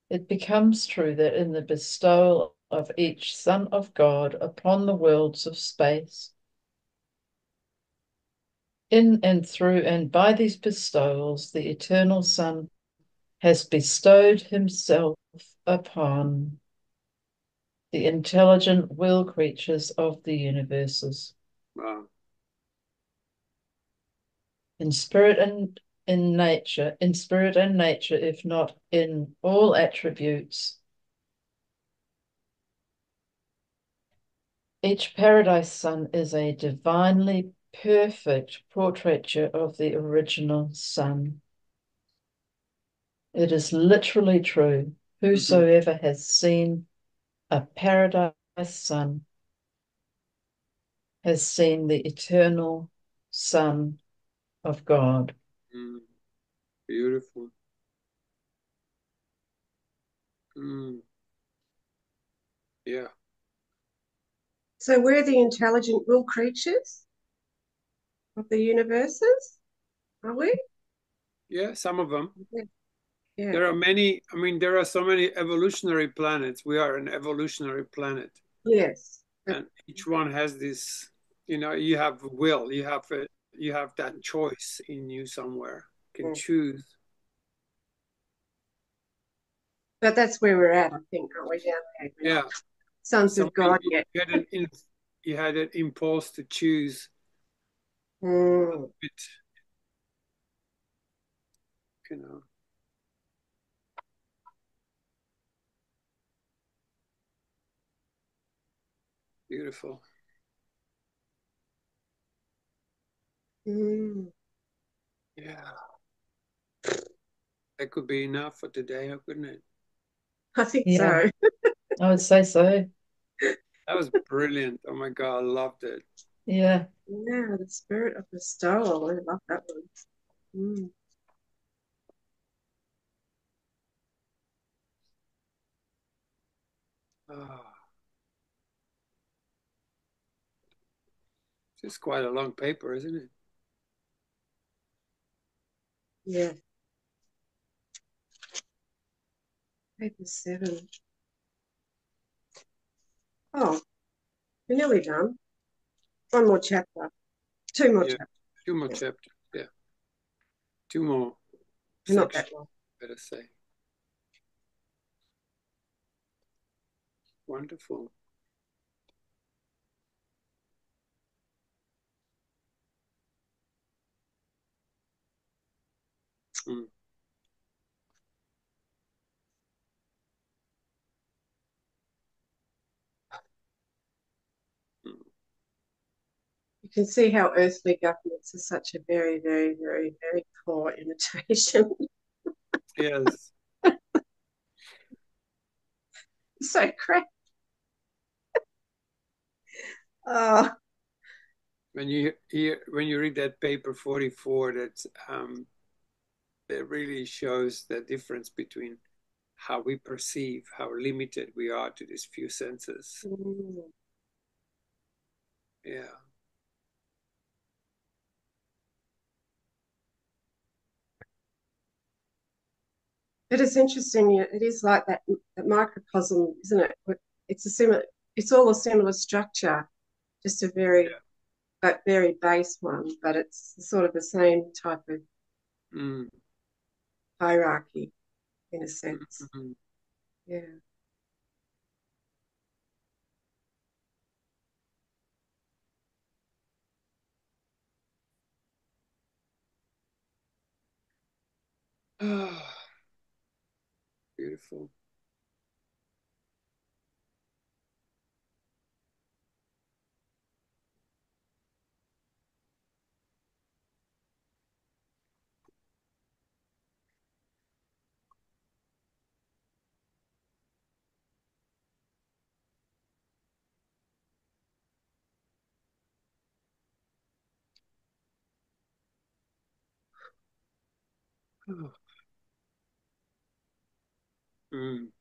it becomes true that in the bestowal of each Son of God upon the worlds of space, in and through and by these bestowals, the eternal Son has bestowed himself upon the intelligent will creatures of the universes. Wow. In spirit and in spirit and nature, if not in all attributes, each paradise son is a divinely perfect portraiture of the original Son. It is literally true. Whosoever has seen a paradise son has seen the eternal Son of God. Mm. Beautiful. Mm. Yeah. So we're the intelligent will creatures of the universes, are we? Yeah, some of them. Yeah. Yeah. There are many, I mean, there are so many evolutionary planets. We are an evolutionary planet. Yes. And each one has this, you have will, you have that choice in you somewhere. You can Mm. choose. But that's where we're at, I think, aren't we, down there? We're Yeah. not sons of Somewhere God yet. you had an impulse to choose Mm. it, you know. Beautiful. Mm. Yeah. That could be enough for today, couldn't it? I think Yeah, so. I would say so. That was brilliant. Oh my God, I loved it. Yeah. Yeah, the spirit of bestowal. I love that one. Mm. Oh, it's quite a long paper, isn't it? Yeah. Paper 7. Oh, we're nearly done. One more chapter. Two more Yeah. chapters. Two more Yeah. chapters. Yeah. Two more Not sections, that long. better say. Wonderful. Mm. Mm. You can see how earthly governments are such a very, very, very, very poor imitation. Yes. So crap. Oh, When you read that paper 44, that really shows the difference between how we perceive how limited we are to these few senses. mm. Yeah. It is interesting. Yeah, it is like that microcosm, isn't it? It's a similar. It's all a similar structure, just a very, but very base one. But it's sort of the same type of Mm. hierarchy, in a sense. Mm. Yeah. Ah, beautiful. Oh. Mm.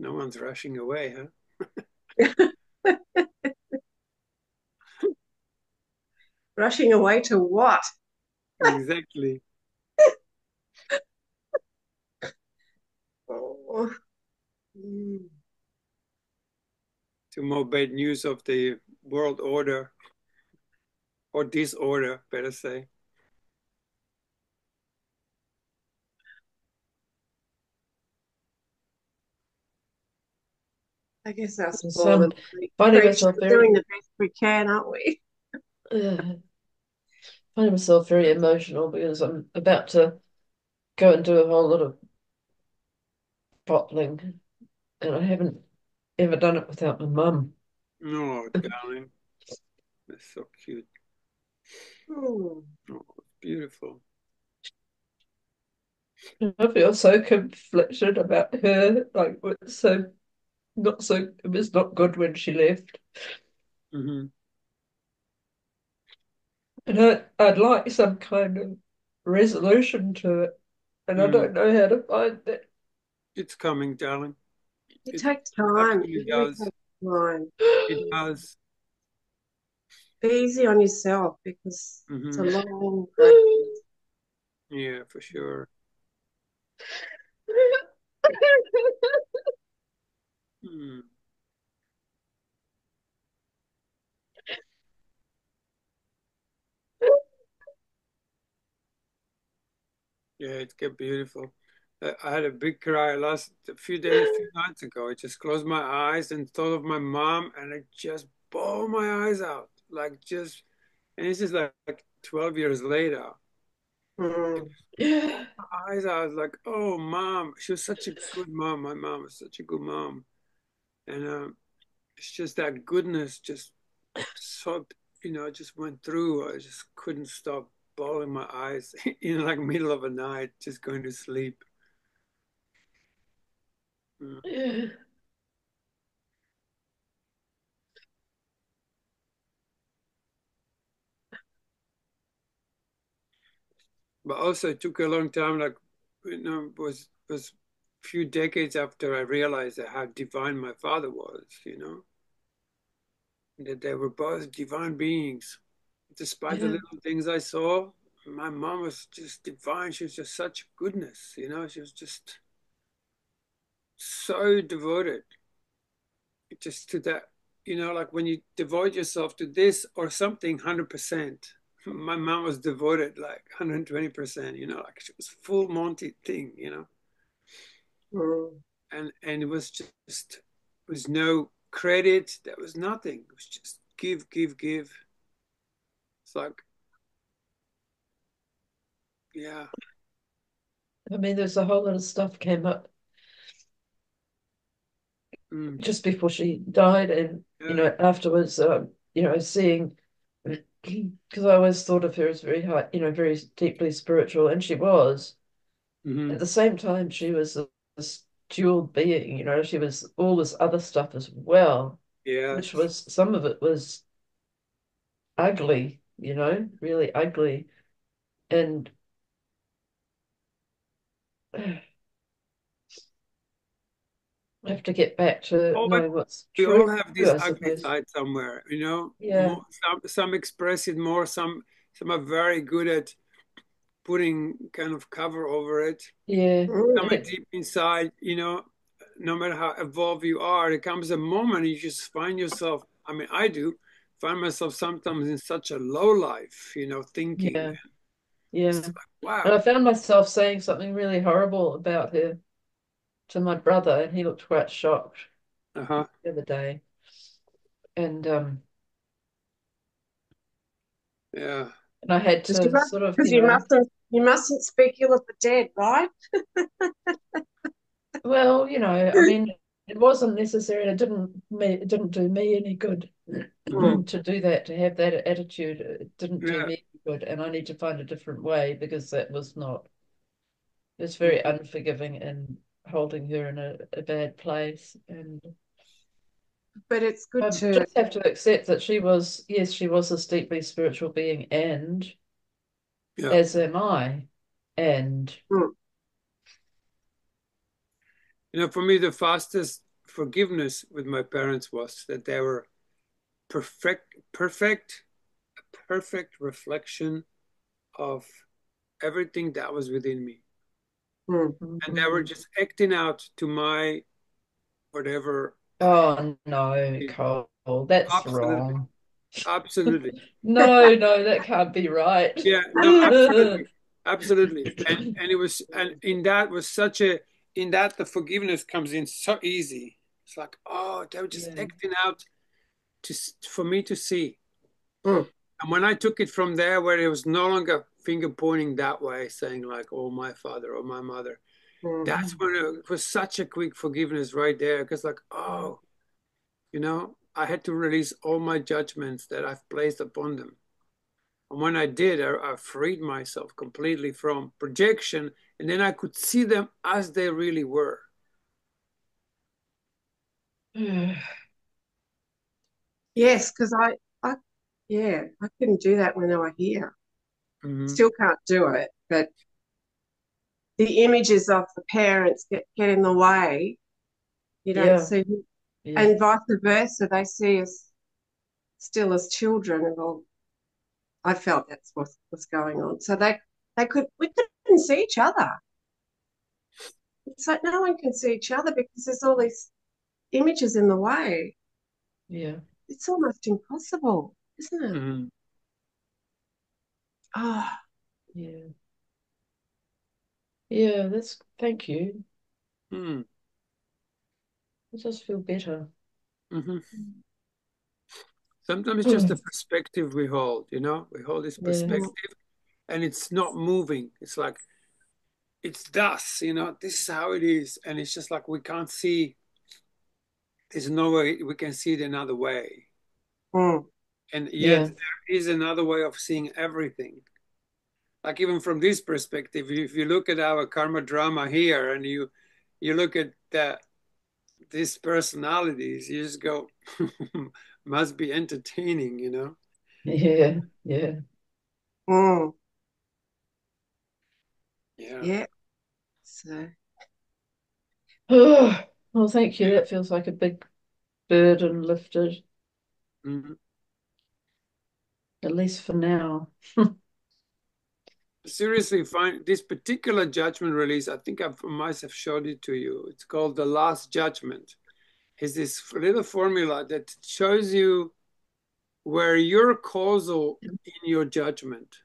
No one's rushing away, huh? Rushing away to what? Exactly. Oh. Mm. To more bad news of the world order, or disorder, better say. I guess us So poor I'm little finding creatures myself are very, doing the best we can, aren't we? uh, finding myself very emotional because I'm about to go and do a whole lot of bottling, and I haven't ever done it without my mum. No, darling, that's so cute. Hmm. Oh, it's beautiful. I feel so conflicted about her. Like, it's so not so. It was not good when she left, Hmm. and I'd like some kind of resolution to it, and I Mm. don't know how to find that. It's coming, darling. It It takes time. absolutely It really does. takes time. It does. Be easy on yourself because it's a Hmm. long process. Yeah, for sure. Mm. Yeah, it get beautiful. I had a big cry last a few nights ago. I just closed my eyes and thought of my mom, and I just bawled my eyes out, like just. And this is like 12 years later. Mm. Bawled my eyes out. I was like, "Oh, mom, she was such a good mom. My mom was such a good mom." And it's just that goodness just so just went through. I just couldn't stop bawling my eyes in like middle of a night, just going to sleep. Mm. But also it took a long time, like was a few decades after I realized how divine my father was, that they were both divine beings. Despite the Yeah, little things I saw, my mom was just divine. She was just such goodness. She was just so devoted just to that, like when you devote yourself to this or something 100%. My mom was devoted like 120%, like she was full Monty thing. Mm. And it was just was no credit, there was nothing. It was just give, give, give. It's like, yeah. I mean, there's a whole lot of stuff came up Mm, just before she died, and yeah. afterwards, seeing because I always thought of her as very high, very deeply spiritual, and she was. At Hmm. the same time, she was this dual being, she was all this other stuff as well, which Yes. was some of it was ugly, really ugly. And I have to get back to Oh, but knowing what's we true, all have this I ugly suppose. side somewhere. Yeah, Some express it more, some are very good at putting kind of cover over it. yeah. Mm. And Somewhere deep inside, no matter how evolved you are, there comes a moment you just find yourself. I mean, I do find myself sometimes in such a low life, thinking, yeah, yeah. it's like, wow. And I found myself saying something really horrible about her to my brother, and he looked quite shocked Uh-huh. the other day. And Yeah. and I had Because you to must, sort of, because you mustn't speak ill of the dead, right? Well, I mean, it wasn't necessary. It didn't do me any good Mm, to do that, to have that attitude. It didn't do Yeah. me any good, and I need to find a different way because that was not. It's very mm. unforgiving and holding her in a bad place. And But it's good I to, just have to accept that yes, she was a deeply spiritual being, and Yeah. as am I. And mm, For me, the fastest forgiveness with my parents was that they were perfect, perfect reflection of everything that was within me. mm. And they were Mhm. just acting out to my whatever. Oh no, Cole, that's Absolutely. wrong. Absolutely. No, no, that can't be right. Yeah, no, absolutely. Absolutely. And it was, and in that was such a, in that the forgiveness comes in so easy. It's like, oh, they were just Yeah, acting out for me to see. Mm, And when I took it from there, where it was no longer finger pointing that way, saying like, "Oh, my father or my mother," mm. that's when it was such a quick forgiveness right there. Because like, oh, I had to release all my judgments that I've placed upon them. And when I did, I freed myself completely from projection, and then I could see them as they really were. Yes, because yeah, I couldn't do that when they were here. Hmm. Still can't do it, but the images of the parents get in the way. You don't yeah, see, yeah, and vice versa. They see us still as children. And all, I felt that's what was going on. So we couldn't see each other. It's like no one can see each other because there's all these images in the way. yeah, It's almost impossible, isn't it? Hmm. Oh, yeah, yeah. Thank you. Hmm. I just feel better. Hmm. Sometimes it's just the perspective we hold. We hold this Yeah, mm, perspective and it's not moving. It's like, it's thus, this is how it is. And it's just like we can't see, there's no way we can see it another way. mm, And yet yeah, there is another way of seeing everything. Like even from this perspective, if you look at our karma drama here and you look at these personalities, you just go, must be entertaining. yeah, yeah. mm. Yeah. Yeah. So, Well, thank you. Yeah. That feels like a big burden lifted, Mhm. at least for now. Seriously, find this particular judgment release. I think I might have showed it to you. It's called The Last Judgment. Is this little formula that shows you where you're causal in your judgment.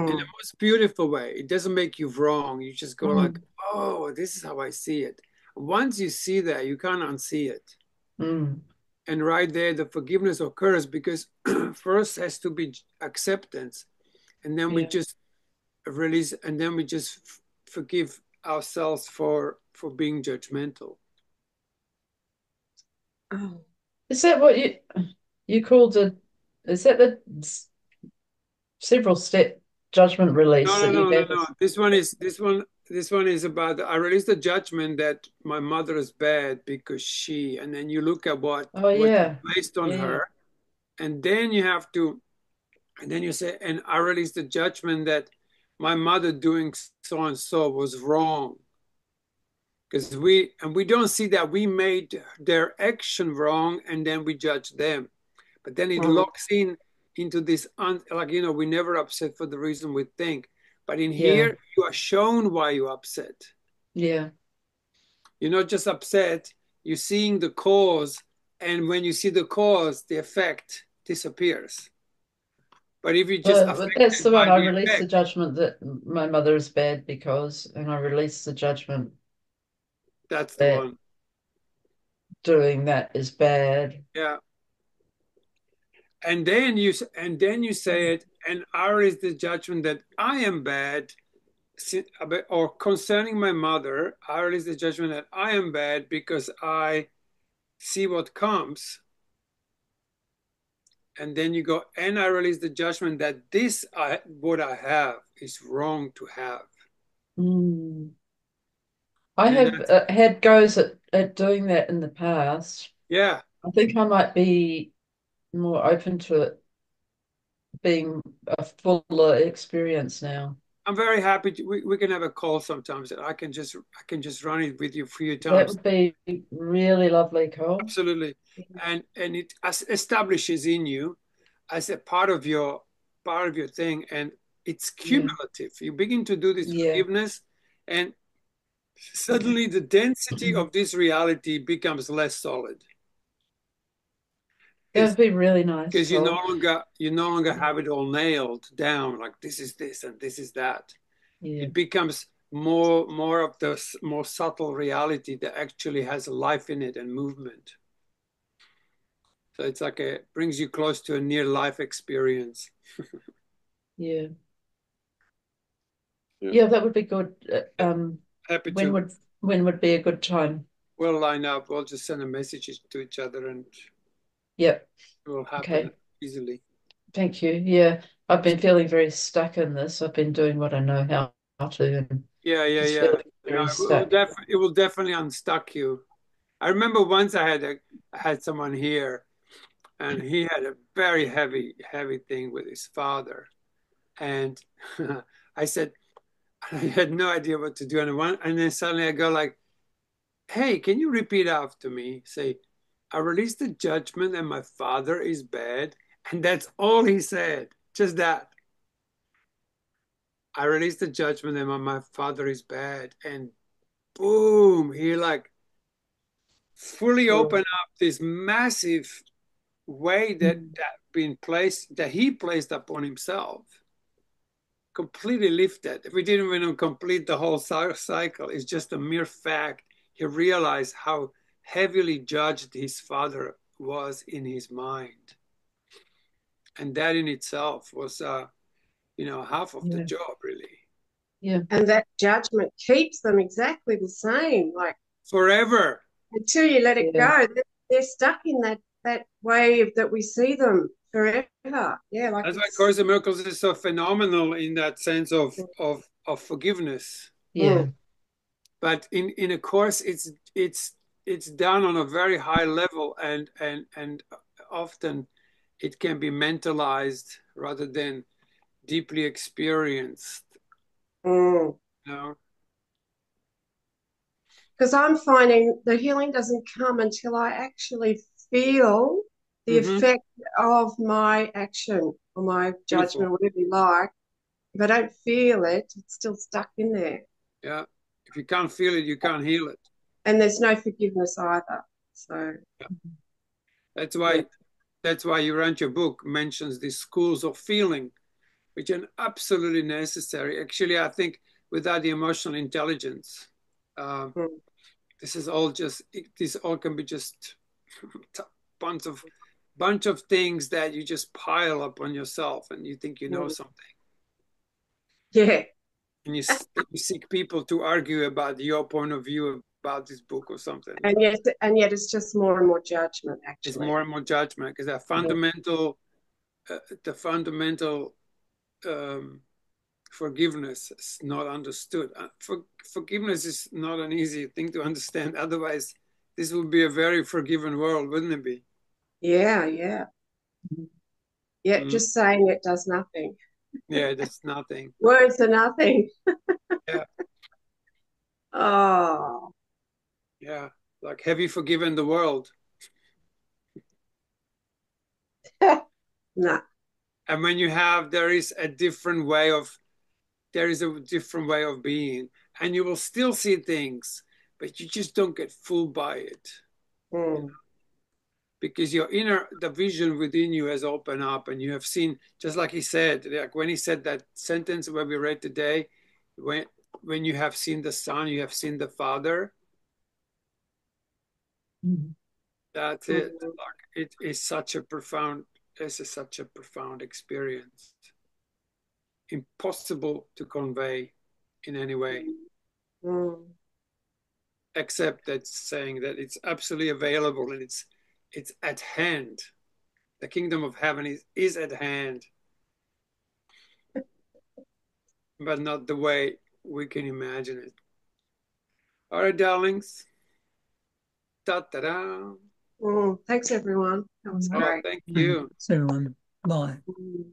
In the mm, most beautiful way. It doesn't make you wrong. You just go like, Mm, oh, this is how I see it. Once you see that, you can't unsee it. mm, And right there, the forgiveness occurs because first has to be acceptance, and then we yeah. just release, and then we just forgive ourselves for being judgmental. oh, Is that what you called is that the several step judgment release No, no, that you no, no, gave no. us? This one is about I released the judgment that my mother is bad because and then you look at Oh what you yeah. placed on Yeah. her, and then you have to, and then you say, and I released the judgment that my mother doing so and so was wrong. Because we don't see that we made their action wrong and then we judge them. But then it mm, locks in into this, we never upset for the reason we think. But in Yeah. here, you are shown why you're upset. Yeah. You're not just upset, you're seeing the cause. And when you see the cause, the effect disappears. But if you're just That's affected the one by I the released the effect, judgment that my mother is bad because, and I released the judgment that's the that one. doing that is bad. Yeah. And then you say it, and ours is the judgment that I am bad or concerning my mother, I release the judgment that I am bad because I see what comes. And then you go, and I release the judgment that what I have is wrong to have. Mm. I And have had goes at doing that in the past. yeah, I think I might be more open to it being a fuller experience now. I'm very happy we can have a call sometimes. I can just run it with you a few That times. would be really lovely, Cole. Absolutely. And it establishes in you as a part of your thing, and it's Yeah, cumulative. You begin to do this yeah. forgiveness, and suddenly the density of this reality becomes less solid. That would be really nice, Because Cole. you no longer have it all nailed down, like this is this and this is that. Yeah, It becomes more of the more subtle reality that actually has life in it and movement. So it's like brings you close to a near life experience. yeah. Yeah. Yeah, that would be good. Happy When to. would be a good time? We'll line up. We'll just send a message to each other, and Yep. it will happen Okay. easily. Thank you. Yeah, I've been feeling very stuck in this. I've been doing what I know how to, and Yeah, yeah, just yeah. feeling No, very stuck. it will definitely unstuck you. I remember once I had someone here, and he had a very heavy thing with his father, and I said I had no idea what to do, and then suddenly I go like, "Hey, can you repeat after me? Say, I release the judgment that my father is bad," and that's all he said. Just that. I release the judgment that my father is bad, and boom, he like fully Oh. opened up this massive way Mm. that he placed upon himself, completely lifted. If we didn't even complete the whole cycle, it's just a mere fact. He realized how heavily judged his father was in his mind, and that in itself was, half of the Yeah, job, really. yeah, And that judgment keeps them exactly the same. Like Forever. until you let it yeah, go, they're stuck in that wave that we see them forever. Yeah, like That's why it's Course in Miracles is so phenomenal in that sense of forgiveness. yeah, mm, But in a course, it's done on a very high level, and often it can be mentalized rather than deeply experienced. mm. You know? Because I'm finding the healing doesn't come until I actually feel the Mm-hmm. effect of my action or my Beautiful. judgment, whatever you like. If I don't feel it, it's still stuck in there. Yeah. If you can't feel it, you can't heal it. And there's no forgiveness either. So, Yeah. That's yeah. why URANTIA book mentions these schools of feeling, which are absolutely necessary. Actually, I think without the emotional intelligence, um, Mm. this all can be just a bunch of things that you just pile up on yourself, and you think you know Mm. something, Yeah. and you seek people to argue about your point of view about this book or something. And yet it's just more and more judgment, It's actually. more and more judgment because that Yeah. the fundamental forgiveness is not understood. Forgiveness is not an easy thing to understand. Otherwise, this would be a very forgiven world, wouldn't it be? Yeah, yeah. Yeah, Mm. just saying it does nothing. Yeah, that's nothing. Words are nothing. Yeah, Oh, yeah. Like, have you forgiven the world? no. And when you have, there is a different way of being, and you will still see things, but you just don't get fooled by it. Mm. Because the vision within you has opened up, and you have seen, just like he said, like when he said that sentence where we read today, when you have seen the Son, you have seen the Father. mm, That's it. Mm. Like it is such a profound experience. Impossible to convey in any way, except that saying that it's absolutely available and it's at hand. The kingdom of heaven is at hand, but not the way we can imagine it. All right, darlings. Ta-da-da. Thanks, everyone. That was Oh, great. thank you. Thanks, everyone. Bye. Mm.